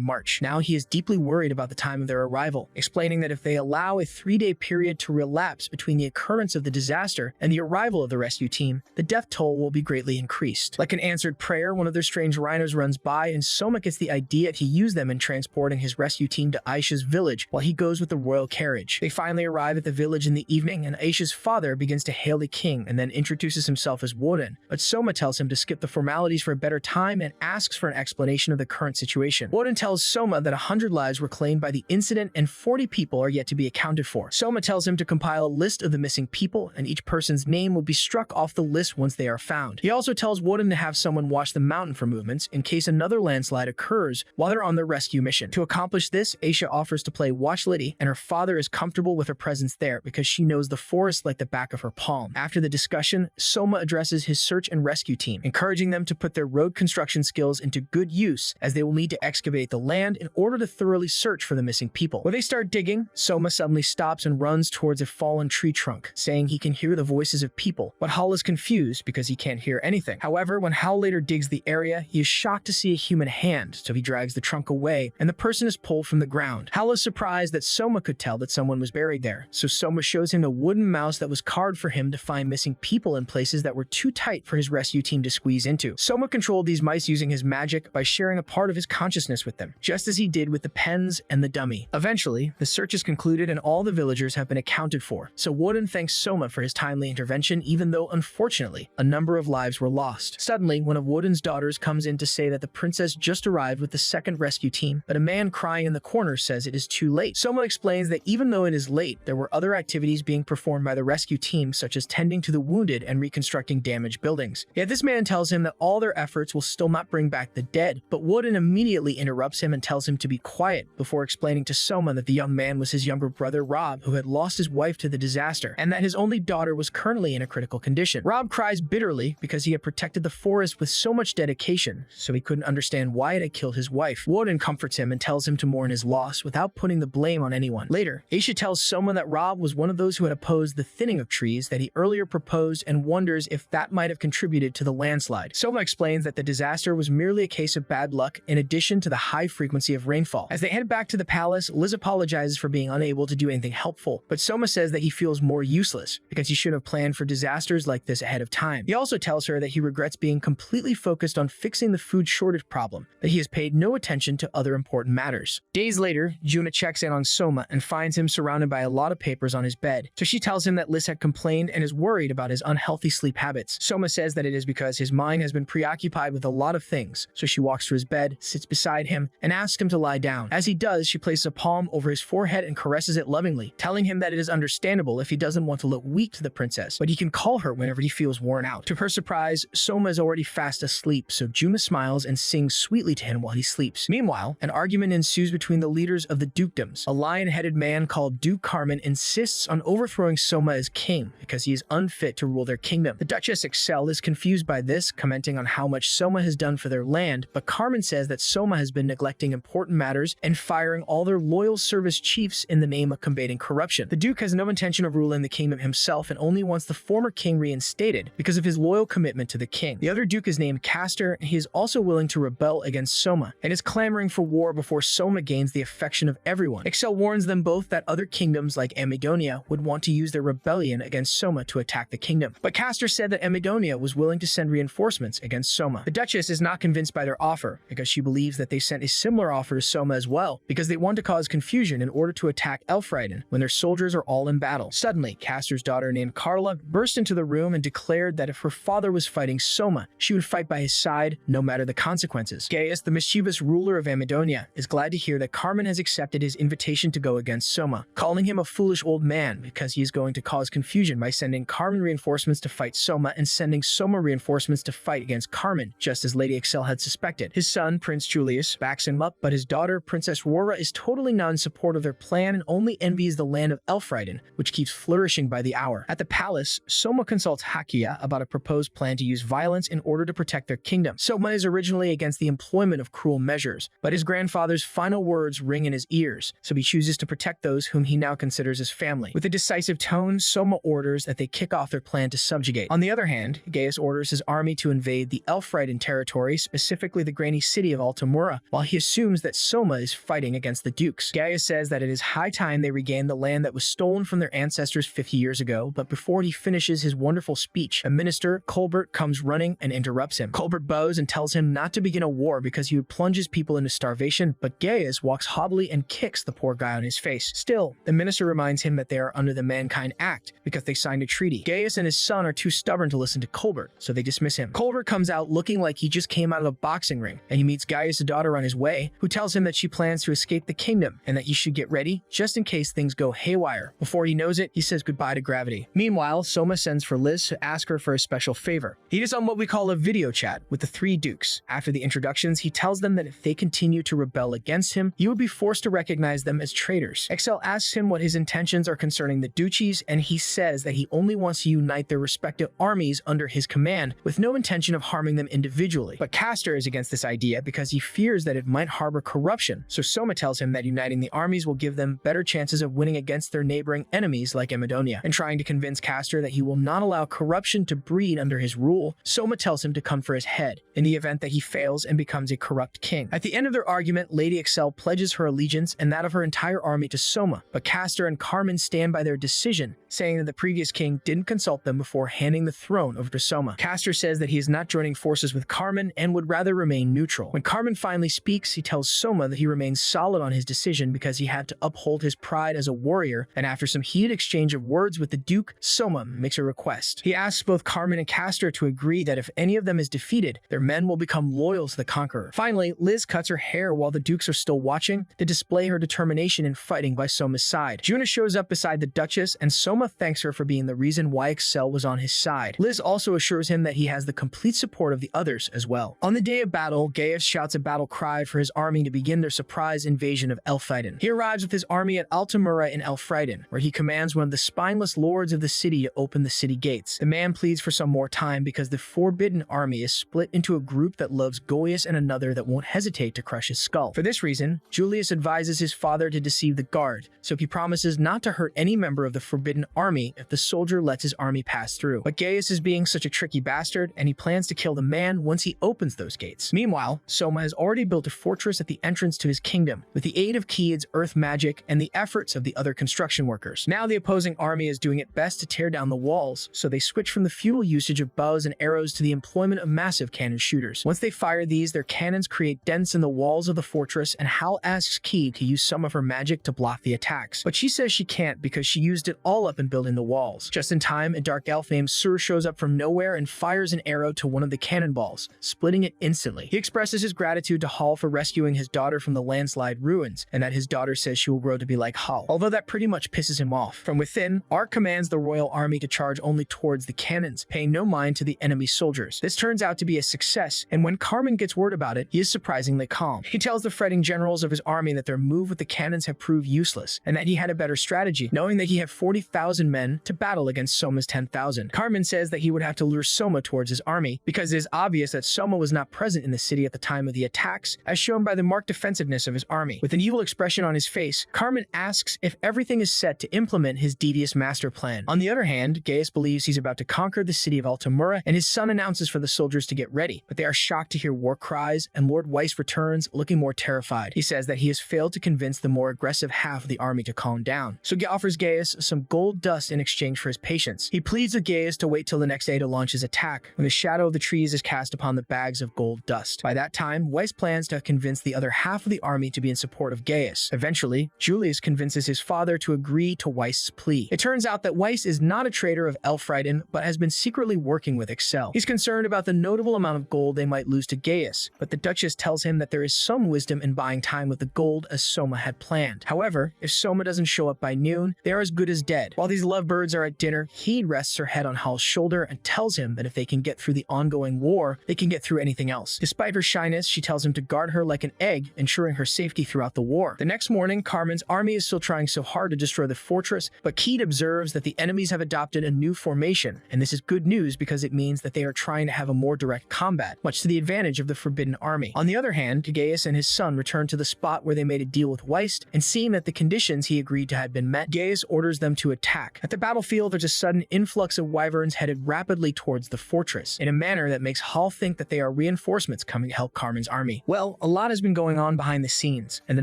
Speaker 1: march. Now he is deeply worried about the time of their arrival, explaining that if they allow a 3-day period to relapse between the occurrence of the disaster and the arrival of the rescue team, the death toll will be greatly increased. Like an answered prayer, one of their strange rhinos runs by, and Soma gets the idea to use them in transporting his rescue team to Aisha's village while he goes with the royal carriage. They finally arrive at the village in the evening, and Aisha's father begins to hail the king and then introduces himself as Woden, but Soma tells him to skip the formalities for a better time and asks for an explanation of the current situation. Woden tells Soma that 100 lives were claimed by the incident and 40 people are yet to be accounted for. Soma tells him to compile a list of the missing people, and each person's name will be struck off the list once they are found. He also tells Woden to have someone watch the mountain for movements in case another landslide occurs while they're on their rescue mission. To accomplish this, Aisha offers to play Watch Liddy, and her father is comfortable with her presence there because she knows the forest like the back of her palm. After the discussion, Soma addresses his search and rescue team, encouraging them to put their road construction skills into good use as they will need to excavate the land in order to thoroughly search for the missing people. When they start digging, Soma suddenly stops and runs towards a fallen tree trunk, saying he can hear the voices of people, but Hal is confused because he can't hear anything. However, when Hal later digs the area, he is shocked to see a human hand, so he drags the trunk away, and the person is pulled from the ground. Hal is surprised that Soma could tell that someone was buried there, so Soma shows him a wooden mouse that was carved for him to find missing people in places that were too tight for his rescue team to squeeze into. Soma controlled these mice using his magic by sharing a part of his consciousness with them, just as he did with the pens and the dummy. Eventually, the search is concluded and all the villagers have been accounted for, so Woden thanks Soma for his timely intervention, even though, unfortunately, a number of lives were lost. Suddenly, one of Woden's daughters comes in to say that the princess just arrived with the second rescue team, but a man crying in the corner says it is too late. Soma explains that even though it is late, there were other activities being performed by the rescue team, such as tending to the wounded and reconstructing damaged buildings. Yet this man tells him that all their efforts will still not bring back the dead, but Woden immediately interrupts him and tells him to be quiet, before explaining to Soma that the young man was his younger brother Rob, who had lost his wife to the disaster, and that his only daughter was currently in a critical condition. Rob cries bitterly because he had protected the forest with so much dedication, so he couldn't understand why it had killed his wife. Woden comforts him and tells him to mourn his loss without putting the blame on anyone. Later, Aisha tells Soma that Rob was one of those who had opposed the thinning of trees that he earlier proposed and wonders if that might have contributed to the landslide. Soma explains that the disaster was merely a case of bad luck in addition to the high frequency of rainfall. As they head back to the palace, Liz apologizes for being unable to do anything helpful, but Soma says that he feels more useless because he should have planned for disasters like this ahead of time. He also tells her that he regrets being completely focused on fixing the food shortage problem, that he has paid no attention to other important matters. Days later, Juna checks in on Soma and finds him surrounded by a lot of papers on his bed, so she tells him that Liz had complained and is worried about his unhealthy sleep habits. Soma says that it is because his mind has been preoccupied with a lot of things, so she walks to his bed, sits beside him, and asks him to lie down. As he does, she places a palm over his forehead and caresses it lovingly, telling him that it is understandable if he doesn't want to look weak to the princess, but he can call her whenever he feels worn out. To her surprise, Soma is already fast asleep, so Juna smiles and sings sweetly to him while he sleeps. Meanwhile, an argument ensues between the leaders of the dukedoms. A lion-headed man called Duke Carmen insists on overthrowing Soma as king because he is unfit to rule their kingdom. The Duchess Excel is confused by this, commenting on how much Soma has done for their land, but Carmen says that Soma has been neglecting important matters and firing all their loyal service chiefs in the name of combating corruption. The Duke has no intention of ruling the kingdom himself and only wants the former king reinstated because of his loyal commitment to the king. The other Duke is named Castor, and he is also willing to rebel against Soma and is clamoring for war before Soma gains the affection of everyone. Excel warns them both that other kingdoms like Amadonia would want to use their rebellion against Soma to attack the kingdom, but Castor said that Amadonia was willing to send reinforcements against Soma. The Duchess is not convinced by their offer because she believes that they sent a similar offer to Soma as well because they want to cause confusion in order to attack Elfriden when their soldiers are all in battle. Suddenly, Castor's daughter named Carla burst into the room and declared that if her father was fighting Soma, Soma. She would fight by his side, no matter the consequences. Gaius, the mischievous ruler of Amadonia, is glad to hear that Carmen has accepted his invitation to go against Soma, calling him a foolish old man because he is going to cause confusion by sending Carmen reinforcements to fight Soma and sending Soma reinforcements to fight against Carmen, just as Lady Excel had suspected. His son, Prince Julius, backs him up, but his daughter, Princess Rora, is totally not in support of their plan and only envies the land of Elfriden, which keeps flourishing by the hour. At the palace, Soma consults Hakia about a proposed plan to use violence in order to protect their kingdom. Soma is originally against the employment of cruel measures, but his grandfather's final words ring in his ears, so he chooses to protect those whom he now considers his family. With a decisive tone, Soma orders that they kick off their plan to subjugate. On the other hand, Gaius orders his army to invade the Elfriden territory, specifically the Granny City of Altamura, while he assumes that Soma is fighting against the dukes. Gaius says that it is high time they regain the land that was stolen from their ancestors 50 years ago, but before he finishes his wonderful speech, a minister, Colbert, comes running and interrupts him. Colbert bows and tells him not to begin a war because he would plunge his people into starvation, but Gaius walks haughtily and kicks the poor guy on his face. Still, the minister reminds him that they are under the Mankind Act because they signed a treaty. Gaius and his son are too stubborn to listen to Colbert, so they dismiss him. Colbert comes out looking like he just came out of a boxing ring, and he meets Gaius' daughter on his way, who tells him that she plans to escape the kingdom and that he should get ready just in case things go haywire. Before he knows it, he says goodbye to gravity. Meanwhile, Soma sends for Liz to ask her for a special favor. He is on what we call a video chat with the three dukes. After the introductions, he tells them that if they continue to rebel against him, he would be forced to recognize them as traitors. Excel asks him what his intentions are concerning the duchies, and he says that he only wants to unite their respective armies under his command with no intention of harming them individually. But Castor is against this idea because he fears that it might harbor corruption, so Soma tells him that uniting the armies will give them better chances of winning against their neighboring enemies like Amadonia. And trying to convince Castor that he will not allow corruption to breed under his rule, Soma tells him to come for his head, in the event that he fails and becomes a corrupt king. At the end of their argument, Lady Excel pledges her allegiance and that of her entire army to Soma, but Castor and Carmen stand by their decision, saying that the previous king didn't consult them before handing the throne over to Soma. Castor says that he is not joining forces with Carmen and would rather remain neutral. When Carmen finally speaks, he tells Soma that he remains solid on his decision because he had to uphold his pride as a warrior, and after some heated exchange of words with the Duke, Soma makes a request. He asks both Carmen and Castor to agree that if any of them is defeated, their men will become loyal to the conqueror. Finally, Liz cuts her hair while the Dukes are still watching to display her determination in fighting by Soma's side. Juna shows up beside the Duchess, and Soma thanks her for being the reason why Excel was on his side. Liz also assures him that he has the complete support of the others as well. On the day of battle, Gaius shouts a battle cry for his army to begin their surprise invasion of Elfriden. He arrives with his army at Altamura in Elfriden, where he commands one of the spineless lords of the city to open the city gates. The man pleads for some more time because the Forbidden Army is split into a group that loves Gaius and another that won't hesitate to crush his skull. For this reason, Julius advises his father to deceive the guard, so he promises not to hurt any member of the Forbidden Army if the soldier lets his army pass through. But Gaius is being such a tricky bastard, and he plans to kill the man once he opens those gates. Meanwhile, Soma has already built a fortress at the entrance to his kingdom, with the aid of Kied's earth magic and the efforts of the other construction workers. Now the opposing army is doing its best to tear down the walls, so they switch from the futile usage of bows and arrows to the employment of massive cannon shooters. Once they fire these, their cannons create dents in the walls of the fortress, and Hal asks Kied to use some of her magic to block the attacks. But she says she can't because she used it all up in building the walls. Just in time, a dark elf named Sur shows up from nowhere and fires an arrow to one of the cannonballs, splitting it instantly. He expresses his gratitude to Hal for rescuing his daughter from the landslide ruins, and that his daughter says she will grow to be like Hal, although that pretty much pisses him off. From within, Ark commands the royal army to charge only towards the cannons, paying no mind to the enemy soldiers. This turns out to be a success, and when Carmen gets word about it, he is surprisingly calm. He tells the fretting generals of his army that their move with the cannons have proved useless, and that he had a better strategy, knowing that he had 40,000 men to battle against Soma's 10,000. Carmen says that he would have to lure Soma towards his army, because it is obvious that Soma was not present in the city at the time of the attacks, as shown by the marked defensiveness of his army. With an evil expression on his face, Carmen asks if everything is set to implement his devious master plan. On the other hand, Gaius believes he's about to conquer the city of Altamura, and his son announces for the soldiers to get ready, but they are shocked to hear war cries, and Lord Weiss returns looking more terrified. He says that he has failed to convince the more aggressive half of the army to calm down, so he offers Gaius some gold dust in exchange for his patience. He pleads with Gaius to wait till the next day to launch his attack, when the shadow of the trees is cast upon the bags of gold dust. By that time, Weiss plans to convince the other half of the army to be in support of Gaius. Eventually, Julius convinces his father to agree to Weiss's plea. It turns out that Weiss is not a traitor of Elfriden, but has been secretly working with Excel. He's concerned about the notable amount of gold they might lose to Gaius, but the Duchess tells him that there is some wisdom in buying time with the gold as Soma had planned. However, if Soma doesn't show up by noon, they are as good as dead. While these lovebirds are at dinner, Heed rests her head on Hal's shoulder and tells him that if they can get through the ongoing war, they can get through anything else. Despite her shyness, she tells him to guard her like an egg, ensuring her safety throughout the war. The next morning, Carmen's army is still trying so hard to destroy the fortress, but Keed observes that the enemies have adopted a new formation, and this is good news because it means that they are trying to have a more direct combat, much to the advantage of the Forbidden Army. On the other hand, Gaius and his son return to the spot where they made a deal with Weist, and seeing that the conditions he agreed to had been met, Gaius orders them to attack. At the battlefield, there's a sudden influx of wyverns headed rapidly towards the fortress, in a manner that makes Hal think that they are reinforcements coming to help Carmen's army. Well, a lot has been going on behind the scenes, and the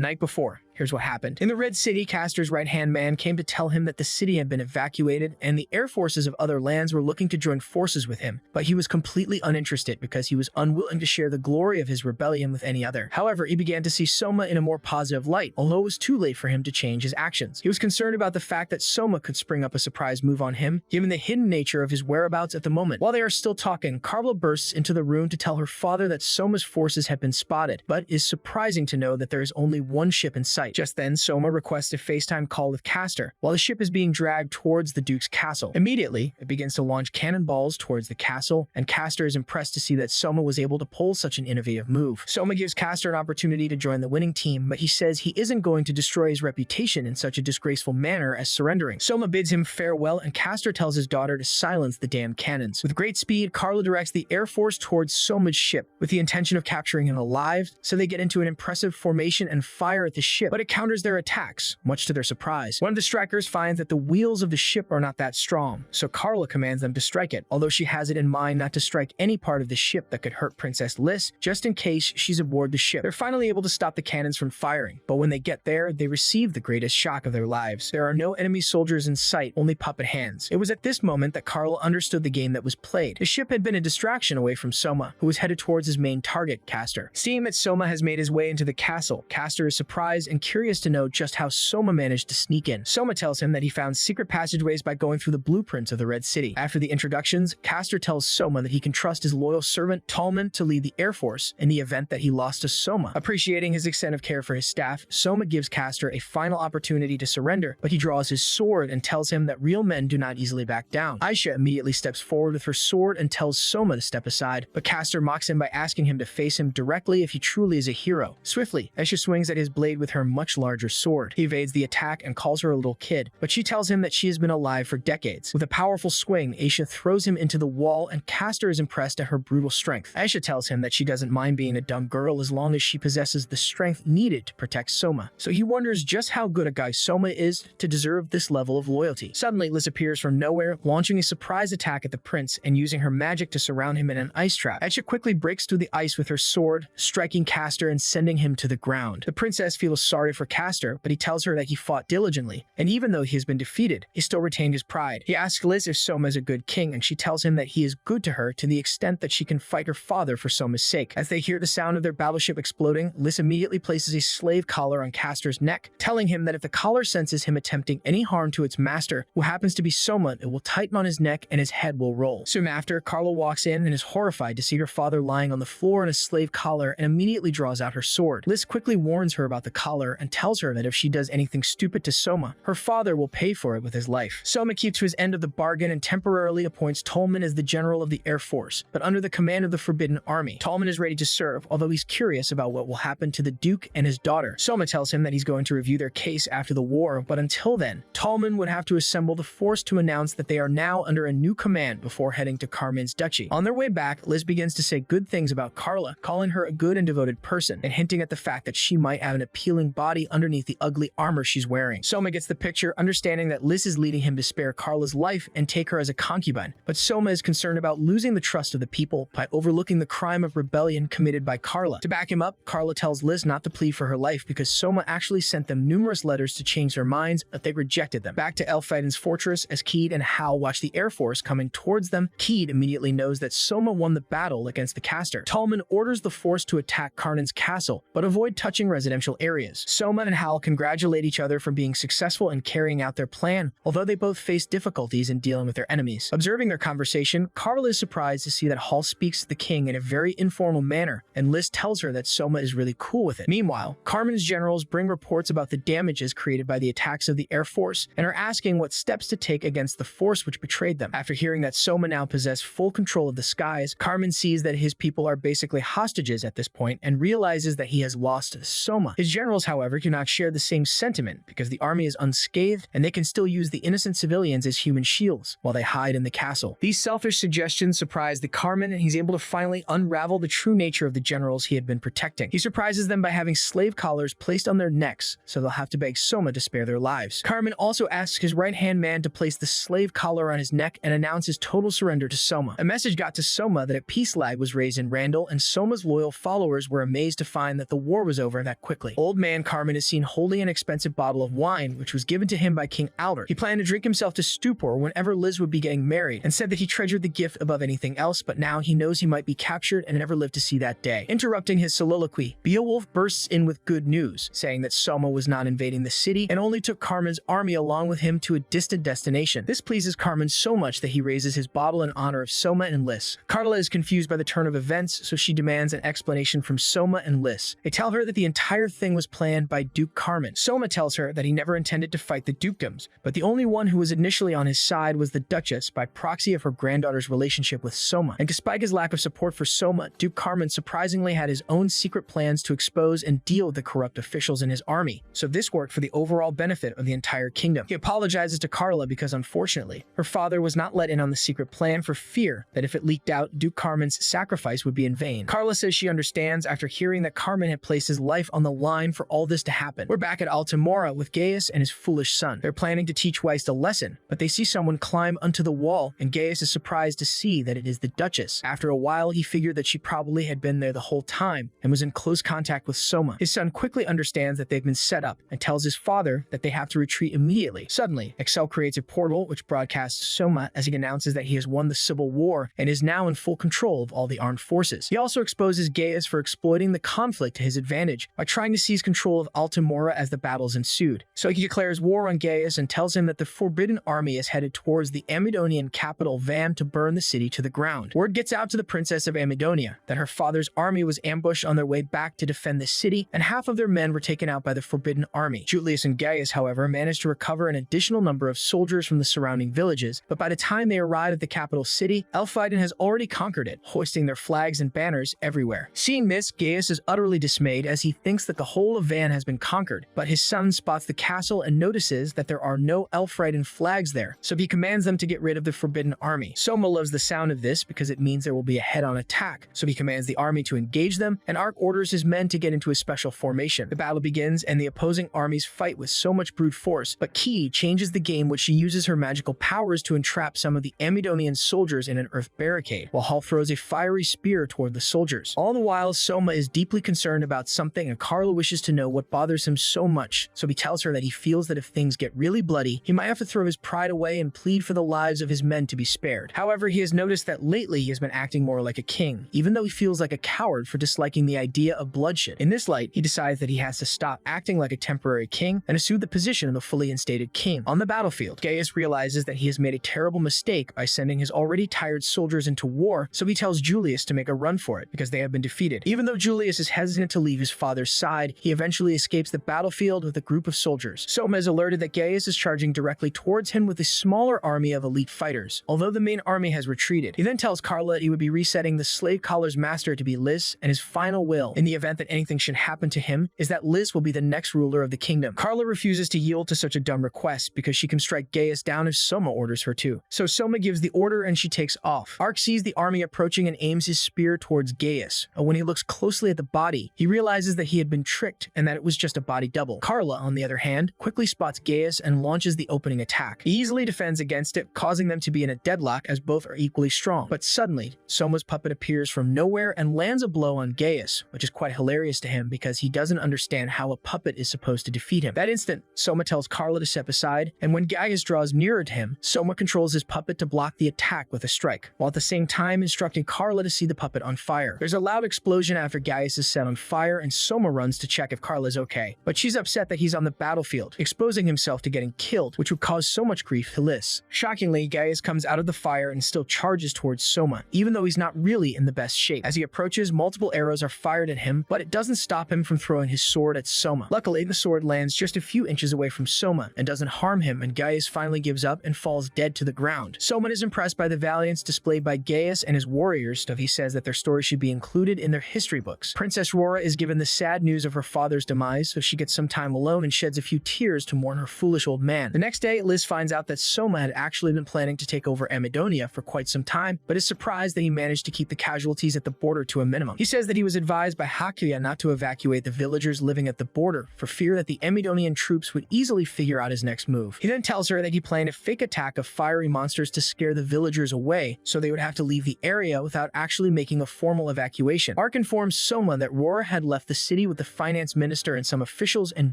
Speaker 1: night before, here's what happened. In the Red City, Castor's right-hand man came to tell him that the city had been evacuated and the air forces of other lands were looking to join forces with him, but he was completely uninterested because he was unwilling to share the glory of his rebellion with any other. However, he began to see Soma in a more positive light, although it was too late for him to change his actions. He was concerned about the fact that Soma could spring up a surprise move on him, given the hidden nature of his whereabouts at the moment. While they are still talking, Carla bursts into the room to tell her father that Soma's forces have been spotted, but is surprising to know that there is only one ship in sight. Just then, Soma requests a FaceTime call with Castor, while the ship is being dragged towards the Duke's castle. Immediately, it begins to launch cannonballs towards the castle, and Castor is impressed to see that Soma was able to pull such an innovative move. Soma gives Castor an opportunity to join the winning team, but he says he isn't going to destroy his reputation in such a disgraceful manner as surrendering. Soma bids him farewell, and Castor tells his daughter to silence the damn cannons. With great speed, Carla directs the Air Force towards Soma's ship, with the intention of capturing him alive, so they get into an impressive formation and fire at the ship, but it counters their attacks, much to their surprise. One of the strikers finds that the wheels of the ship are not that strong, so Carla commands them to strike it, although she has it in mind not to strike any part of the ship that could hurt Princess Lys, just in case she's aboard the ship. They're finally able to stop the cannons from firing, but when they get there, they receive the greatest shock of their lives. There are no enemy soldiers in sight, only puppet hands. It was at this moment that Carla understood the game that was played. The ship had been a distraction away from Soma, who was headed towards his main target, Castor. Seeing that Soma has made his way into the castle, Castor is surprised and curious to know just how Soma managed to sneak in. Soma tells him that he found secret passageways by going through the blueprints of the Red City. After the introductions, Castor tells Soma that he can trust his loyal servant Tallman to lead the Air Force in the event that he lost to Soma. Appreciating his extent of care for his staff, Soma gives Castor a final opportunity to surrender, but he draws his sword and tells him that real men do not easily back down. Aisha immediately steps forward with her sword and tells Soma to step aside, but Castor mocks him by asking him to face him directly if he truly is a hero. Swiftly, Aisha swings at his blade with her much larger sword. He evades the attack and calls her a little kid, but she tells him that she has been alive for decades. With a powerful swing, Aisha throws him into the wall, and Castor is impressed at her brutal strength. Aisha tells him that she doesn't mind being a dumb girl as long as she possesses the strength needed to protect Soma. So he wonders just how good a guy Soma is to deserve this level of loyalty. Suddenly, Lys appears from nowhere, launching a surprise attack at the prince and using her magic to surround him in an ice trap. Aisha quickly breaks through the ice with her sword, striking Castor and sending him to the ground. The princess feels sorry for Castor, but he tells her that he fought diligently, and even though he has been defeated, he still retained his pride. He asks Lys if Soma is a good king, and she tells him that he is good to her to the extent that she can fight her father for Soma's sake. As they hear the sound of their battleship exploding, Lys immediately places a slave collar on Castor's neck, telling him that if the collar senses him attempting any harm to its master, who happens to be Soma, it will tighten on his neck and his head will roll. Soon after, Carla walks in and is horrified to see her father lying on the floor in a slave collar and immediately draws out her sword. Lys quickly warns her about the collar and tells her that if she does anything stupid to Soma, her father will pay for it with his life. Soma keeps to his end of the bargain and temporarily appoints Tallman as the general of the Air Force, but under the command of the Forbidden Army. Tallman is ready to serve, although he's curious about what will happen to the Duke and his daughter. Soma tells him that he's going to review their case after the war, but until then, Tallman would have to assemble the force to announce that they are now under a new command before heading to Carmen's duchy. On their way back, Lys begins to say good things about Carla, calling her a good and devoted person, and hinting at the fact that she might have an appealing body underneath the ugly armor she's wearing. Soma gets the picture, understanding that Lys is leading him to spare Carla's life and take her as a concubine, but Soma is concerned about losing the trust of the people by overlooking the crime of rebellion committed by Carla. To back him up, Carla tells Lys not to plead for her life because Soma actually sent them numerous letters to change their minds, but they rejected them. Back to Elfheiden's fortress, as Keed and Hal watch the Air Force coming towards them, Keed immediately knows that Soma won the battle against the Castor. Tallman orders the force to attack Karnan's castle, but avoid touching residential areas. generals. Soma and Hal congratulate each other for being successful in carrying out their plan, although they both face difficulties in dealing with their enemies. Observing their conversation, Carla is surprised to see that Hal speaks to the king in a very informal manner, and Liz tells her that Soma is really cool with it. Meanwhile, Carmen's generals bring reports about the damages created by the attacks of the Air Force and are asking what steps to take against the force which betrayed them. After hearing that Soma now possesses full control of the skies, Carmen sees that his people are basically hostages at this point and realizes that he has lost Soma. His generals, however, do not share the same sentiment because the army is unscathed and they can still use the innocent civilians as human shields while they hide in the castle. These selfish suggestions surprise the Carmen, and he's able to finally unravel the true nature of the generals he had been protecting. He surprises them by having slave collars placed on their necks, so they'll have to beg Soma to spare their lives. Carmen also asks his right-hand man to place the slave collar on his neck and announce his total surrender to Soma. A message got to Soma that a peace flag was raised in Randall, and Soma's loyal followers were amazed to find that the war was over that quickly. Old man Carmen is seen holding an expensive bottle of wine, which was given to him by King Albert. He planned to drink himself to stupor whenever Liz would be getting married, and said that he treasured the gift above anything else, but now he knows he might be captured and never live to see that day. Interrupting his soliloquy, Beowulf bursts in with good news, saying that Soma was not invading the city and only took Carmen's army along with him to a distant destination. This pleases Carmen so much that he raises his bottle in honor of Soma and Liz. Carla is confused by the turn of events, so she demands an explanation from Soma and Liz. They tell her that the entire thing was planned by Duke Carmen. Soma tells her that he never intended to fight the dukedoms, but the only one who was initially on his side was the Duchess by proxy of her granddaughter's relationship with Soma. And despite his lack of support for Soma, Duke Carmen surprisingly had his own secret plans to expose and deal with the corrupt officials in his army, so this worked for the overall benefit of the entire kingdom. He apologizes to Carla because unfortunately, her father was not let in on the secret plan for fear that if it leaked out, Duke Carmen's sacrifice would be in vain. Carla says she understands after hearing that Carmen had placed his life on the line for all this to happen. We're back at Altamora with Gaius and his foolish son. They're planning to teach Weist a lesson, but they see someone climb onto the wall, and Gaius is surprised to see that it is the Duchess. After a while, he figured that she probably had been there the whole time and was in close contact with Soma. His son quickly understands that they've been set up and tells his father that they have to retreat immediately. Suddenly, Excel creates a portal which broadcasts Soma as he announces that he has won the Civil War and is now in full control of all the armed forces. He also exposes Gaius for exploiting the conflict to his advantage by trying to seize control of Altamora as the battles ensued. So he declares war on Gaius and tells him that the Forbidden Army is headed towards the Amydonian capital Van to burn the city to the ground. Word gets out to the Princess of Amydonia that her father's army was ambushed on their way back to defend the city, and half of their men were taken out by the Forbidden Army. Julius and Gaius, however, managed to recover an additional number of soldiers from the surrounding villages, but by the time they arrive at the capital city, Elfheiden has already conquered it, hoisting their flags and banners everywhere. Seeing this, Gaius is utterly dismayed as he thinks that the whole of Van has been conquered, but his son spots the castle and notices that there are no Elfheiden flags there, so he commands them to get rid of the Forbidden Army. Soma loves the sound of this because it means there will be a head-on attack, so he commands the army to engage them, and Ark orders his men to get into a special formation. The battle begins, and the opposing armies fight with so much brute force, but Key changes the game when she uses her magical powers to entrap some of the Amydonian soldiers in an earth barricade, while Hal throws a fiery spear toward the soldiers. All the while, Soma is deeply concerned about something, and Carla wishes to know what bothers him so much, so he tells her that he feels that if things get really bloody, he might have to throw his pride away and plead for the lives of his men to be spared. However, he has noticed that lately he has been acting more like a king, even though he feels like a coward for disliking the idea of bloodshed. In this light, he decides that he has to stop acting like a temporary king and assume the position of a fully instated king. On the battlefield, Gaius realizes that he has made a terrible mistake by sending his already tired soldiers into war, so he tells Julius to make a run for it because they have been defeated. Even though Julius is hesitant to leave his father's side, he eventually escapes the battlefield with a group of soldiers. Soma is alerted that Gaius is charging directly towards him with a smaller army of elite fighters, although the main army has retreated. He then tells Carla that he would be resetting the slave collar's master to be Liz, and his final will, in the event that anything should happen to him, is that Liz will be the next ruler of the kingdom. Carla refuses to yield to such a dumb request because she can strike Gaius down if Soma orders her to. So Soma gives the order and she takes off. Ark sees the army approaching and aims his spear towards Gaius. When he looks closely at the body, he realizes that he had been tricked and that it was just a body double. Carla, on the other hand, quickly spots Gaius and launches the opening attack. He easily defends against it, causing them to be in a deadlock as both are equally strong. But suddenly, Soma's puppet appears from nowhere and lands a blow on Gaius, which is quite hilarious to him because he doesn't understand how a puppet is supposed to defeat him. That instant, Soma tells Carla to step aside, and when Gaius draws nearer to him, Soma controls his puppet to block the attack with a strike, while at the same time instructing Carla to see the puppet on fire. There's a loud explosion after Gaius is set on fire, and Soma runs to check if Carla Carla's okay, but she's upset that he's on the battlefield, exposing himself to getting killed, which would cause so much grief to Liz. Shockingly, Gaius comes out of the fire and still charges towards Soma, even though he's not really in the best shape. As he approaches, multiple arrows are fired at him, but it doesn't stop him from throwing his sword at Soma. Luckily, the sword lands just a few inches away from Soma and doesn't harm him, and Gaius finally gives up and falls dead to the ground. Soma is impressed by the valiance displayed by Gaius and his warriors, so he says that their story should be included in their history books. Princess Rora is given the sad news of her father's demise, so she gets some time alone and sheds a few tears to mourn her foolish old man. The next day, Liz finds out that Soma had actually been planning to take over Amidonia for quite some time, but is surprised that he managed to keep the casualties at the border to a minimum. He says that he was advised by Hakuya not to evacuate the villagers living at the border for fear that the Amidonian troops would easily figure out his next move. He then tells her that he planned a fake attack of fiery monsters to scare the villagers away, so they would have to leave the area without actually making a formal evacuation. Ark informs Soma that Rora had left the city with the finance minister and some officials, and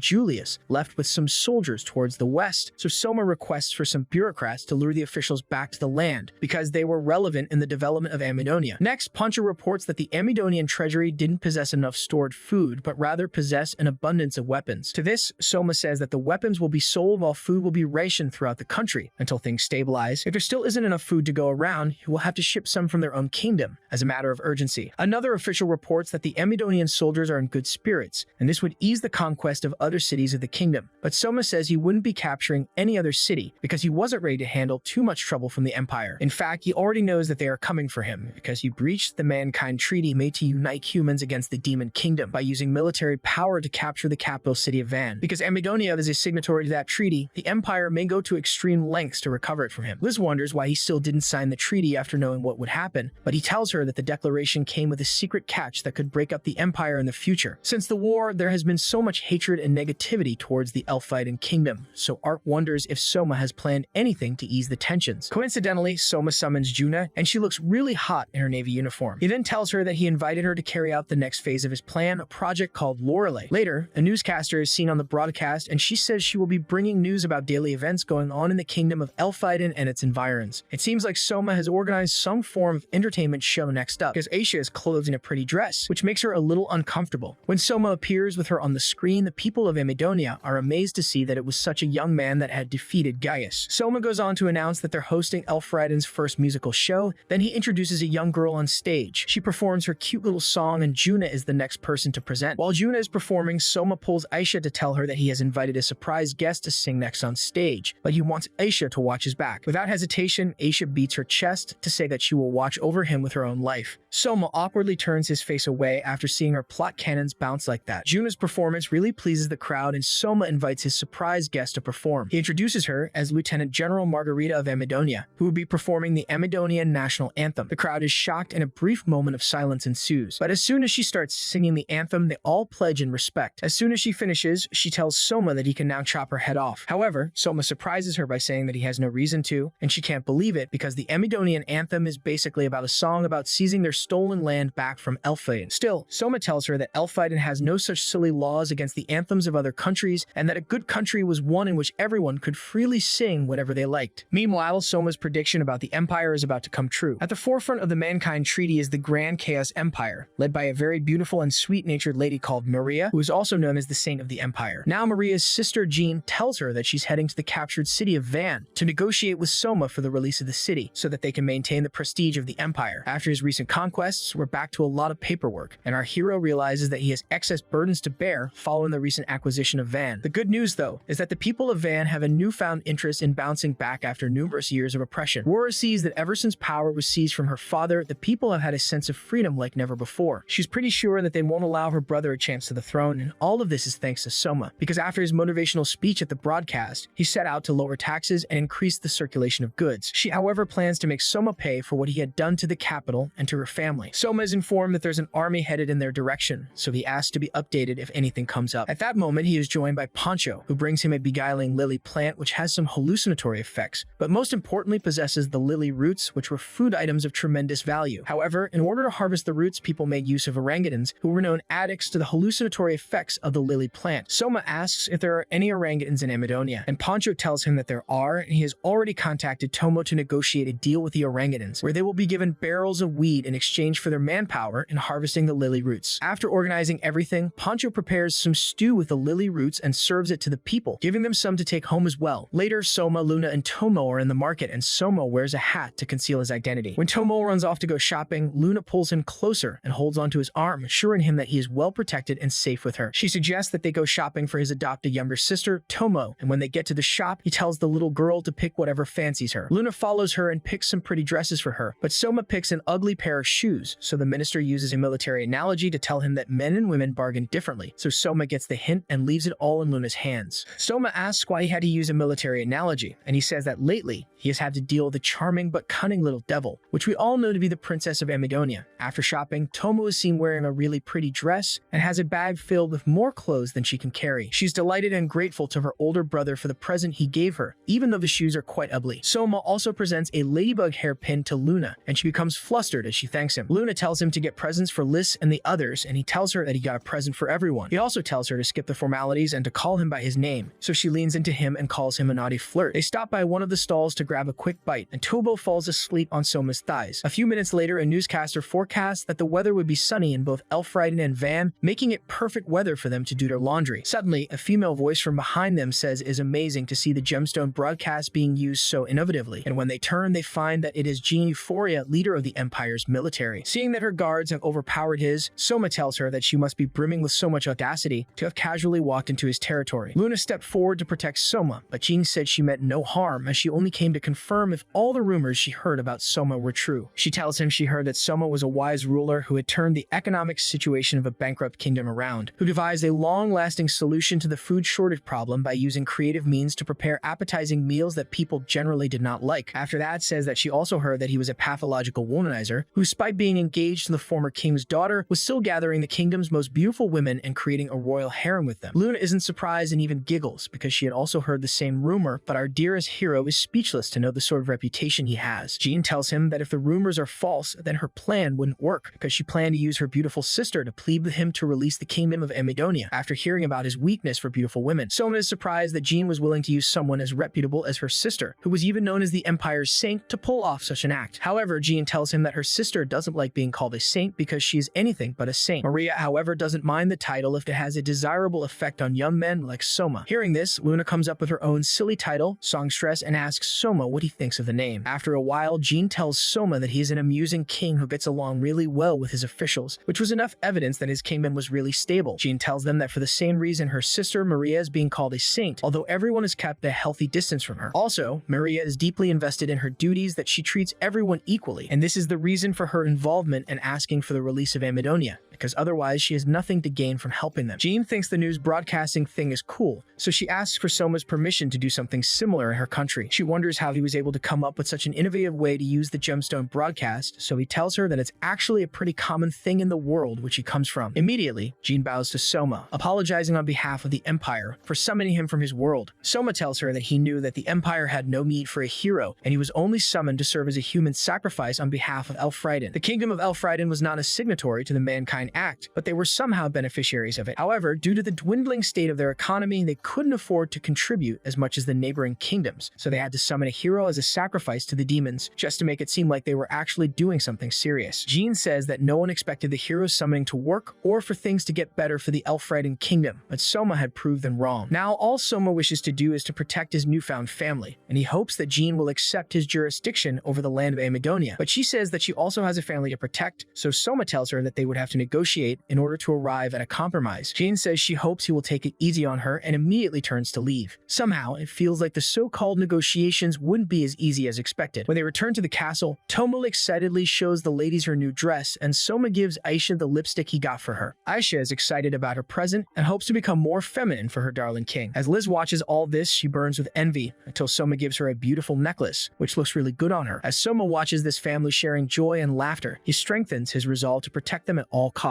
Speaker 1: Julius left with some soldiers towards the west, so Soma requests for some bureaucrats to lure the officials back to the land, because they were relevant in the development of Amidonia. Next, Pancho reports that the Amidonian treasury didn't possess enough stored food, but rather possess an abundance of weapons. To this, Soma says that the weapons will be sold while food will be rationed throughout the country until things stabilize. If there still isn't enough food to go around, he will have to ship some from their own kingdom as a matter of urgency. Another official reports that the Amidonian soldiers are in good spirits, and this would ease the conquest of other cities of the kingdom. But Soma says he wouldn't be capturing any other city because he wasn't ready to handle too much trouble from the Empire. In fact, he already knows that they are coming for him because he breached the Mankind Treaty made to unite humans against the Demon Kingdom by using military power to capture the capital city of Van. Because Amidonia is a signatory to that treaty, the Empire may go to extreme lengths to recover it from him. Liz wonders why he still didn't sign the treaty after knowing what would happen, but he tells her that the declaration came with a secret catch that could break up the Empire in the future. Since the war, there has been so much hatred and negativity towards the Elfiden Kingdom, so Ark wonders if Soma has planned anything to ease the tensions. Coincidentally, Soma summons Juna, and she looks really hot in her Navy uniform. He then tells her that he invited her to carry out the next phase of his plan, a project called Lorelei. Later, a newscaster is seen on the broadcast, and she says she will be bringing news about daily events going on in the kingdom of Elfiden and its environs. It seems like Soma has organized some form of entertainment show next up, because Aisha is clothed in a pretty dress, which makes her a little uncomfortable. When Soma appears with her on the screen, the people of Amidonia are amazed to see that it was such a young man that had defeated Gaius. Soma goes on to announce that they're hosting Elfriden's first musical show, then he introduces a young girl on stage. She performs her cute little song, and Juna is the next person to present. While Juna is performing, Soma pulls Aisha to tell her that he has invited a surprise guest to sing next on stage, but he wants Aisha to watch his back. Without hesitation, Aisha beats her chest to say that she will watch over him with her own life. Soma awkwardly turns his face away after seeing her plot cannons bounce like that. Juna's performance really pleases the crowd, and Soma invites his surprise guest to perform. He introduces her as Lieutenant General Margarita of Amidonia, who will be performing the Amidonian national anthem. The crowd is shocked, and a brief moment of silence ensues. But as soon as she starts singing the anthem, they all pledge in respect. As soon as she finishes, she tells Soma that he can now chop her head off. However, Soma surprises her by saying that he has no reason to, and she can't believe it because the Amidonian anthem is basically about a song about seizing their stolen land back from Elfiden. Still, Soma tells her that Elfiden has no such silly laws against the anthems of other countries, and that a good country was one in which everyone could freely sing whatever they liked. Meanwhile, Soma's prediction about the Empire is about to come true. At the forefront of the Mankind Treaty is the Grand Chaos Empire, led by a very beautiful and sweet-natured lady called Maria, who is also known as the Saint of the Empire. Now Maria's sister Jean tells her that she's heading to the captured city of Van to negotiate with Soma for the release of the city, so that they can maintain the prestige of the Empire. After his recent conquests, we're back to a lot of paperwork, and our hero realizes that he has excess burdens to bear following the recent acquisition of Van. The good news, though, is that the people of Van have a newfound interest in bouncing back after numerous years of oppression. Rora sees that ever since power was seized from her father, the people have had a sense of freedom like never before. She's pretty sure that they won't allow her brother a chance to the throne, and all of this is thanks to Soma, because after his motivational speech at the broadcast, he set out to lower taxes and increase the circulation of goods. She, however, plans to make Soma pay for what he had done to the capital and to her family. Soma is informed that there's an army headed in their direction, so he asks to be updated if anything comes up. At that moment, he is joined by Pancho, who brings him a beguiling lily plant which has some hallucinatory effects, but most importantly possesses the lily roots, which were food items of tremendous value. However, in order to harvest the roots, people made use of orangutans, who were known addicts to the hallucinatory effects of the lily plant. Soma asks if there are any orangutans in Amidonia, and Pancho tells him that there are, and he has already contacted Tomo to negotiate a deal with the orangutans, where they will be given barrels of weed in exchange for their manpower in harvesting the lily roots. After organizing everything, Pancho also prepares some stew with the lily roots and serves it to the people, giving them some to take home as well. Later, Soma, Luna, and Tomo are in the market, and Soma wears a hat to conceal his identity. When Tomo runs off to go shopping, Luna pulls him closer and holds onto his arm, assuring him that he is well protected and safe with her. She suggests that they go shopping for his adopted younger sister, Tomo, and when they get to the shop, he tells the little girl to pick whatever fancies her. Luna follows her and picks some pretty dresses for her, but Soma picks an ugly pair of shoes, so the minister uses a military analogy to tell him that men and women bargain differently, so Soma gets the hint and leaves it all in Luna's hands. Soma asks why he had to use a military analogy, and he says that lately, he has had to deal with a charming but cunning little devil, which we all know to be the Princess of Amidonia. After shopping, Tomo is seen wearing a really pretty dress and has a bag filled with more clothes than she can carry. She's delighted and grateful to her older brother for the present he gave her, even though the shoes are quite ugly. Soma also presents a ladybug hairpin to Luna, and she becomes flustered as she thanks him. Luna tells him to get presents for Lys and the others, and he tells her that he got a present for everyone. He also tells her to skip the formalities and to call him by his name, so she leans into him and calls him a naughty flirt. They stop by one of the stalls to grab a quick bite, and Tobo falls asleep on Soma's thighs. A few minutes later, a newscaster forecasts that the weather would be sunny in both Elfrieden and Van, making it perfect weather for them to do their laundry. Suddenly, a female voice from behind them says it is amazing to see the gemstone broadcast being used so innovatively, and when they turn, they find that it is Jean Euphoria, leader of the Empire's military. Seeing that her guards have overpowered his, Soma tells her that she must be brimming with so much audacity to have casually walked into his territory. Luna stepped forward to protect Soma, but Jean said she meant no harm as she only came to confirm if all the rumors she heard about Soma were true. She tells him she heard that Soma was a wise ruler who had turned the economic situation of a bankrupt kingdom around, who devised a long-lasting solution to the food shortage problem by using creative means to prepare appetizing meals that people generally did not like. After that, says that she also heard that he was a pathological womanizer who, despite being engaged to the former king's daughter, was still gathering the kingdom's most beautiful women and creating a royal harem with them. Luna isn't surprised and even giggles because she had also heard the same rumor, but our dearest hero is speechless to know the sort of reputation he has. Jean tells him that if the rumors are false, then her plan wouldn't work because she planned to use her beautiful sister to plead with him to release the kingdom of Amidonia after hearing about his weakness for beautiful women. Soma is surprised that Jean was willing to use someone as reputable as her sister, who was even known as the Empire's saint, to pull off such an act. However, Jean tells him that her sister doesn't like being called a saint because she is anything but a saint. Maria, however, doesn't mind the title if it has a desirable effect on young men like Soma. Hearing this, Luna comes up with her own silly title, Songstress, and asks Soma what he thinks of the name. After a while, Jean tells Soma that he is an amusing king who gets along really well with his officials, which was enough evidence that his kingdom was really stable. Jean tells them that for the same reason her sister Maria is being called a saint, although everyone is kept a healthy distance from her. Also, Maria is deeply invested in her duties, that she treats everyone equally, and this is the reason for her involvement in asking for the release of Amidonia, because otherwise she has nothing to gain from helping them. Jean thinks the news broadcasting thing is cool, so she asks for Soma's permission to do something similar in her country. She wonders how he was able to come up with such an innovative way to use the gemstone broadcast, so he tells her that it's actually a pretty common thing in the world which he comes from. Immediately, Jean bows to Soma, apologizing on behalf of the Empire for summoning him from his world. Soma tells her that he knew that the Empire had no need for a hero, and he was only summoned to serve as a human sacrifice on behalf of Elfrieden. The kingdom of Elfrieden was not a signatory to the Mankind Act, but they were somehow beneficiaries of it. However, due to the dwindling state of their economy, they couldn't afford to contribute as much as the neighboring kingdoms, so they had to summon a hero as a sacrifice to the demons, just to make it seem like they were actually doing something serious. Jean says that no one expected the hero's summoning to work or for things to get better for the Elfrieden kingdom, but Soma had proved them wrong. Now, all Soma wishes to do is to protect his newfound family, and he hopes that Jean will accept his jurisdiction over the land of Amidonia, but she says that she also has a family to protect, so Soma tells her that they would have to negotiate in order to arrive at a compromise. Jean says she hopes he will take it easy on her and immediately turns to leave. Somehow, it feels like the so-called negotiations wouldn't be as easy as expected. When they return to the castle, Tomo excitedly shows the ladies her new dress, and Soma gives Aisha the lipstick he got for her. Aisha is excited about her present and hopes to become more feminine for her darling king. As Liz watches all this, she burns with envy until Soma gives her a beautiful necklace, which looks really good on her. As Soma watches this family sharing joy and laughter, he strengthens his resolve to protect them at all costs.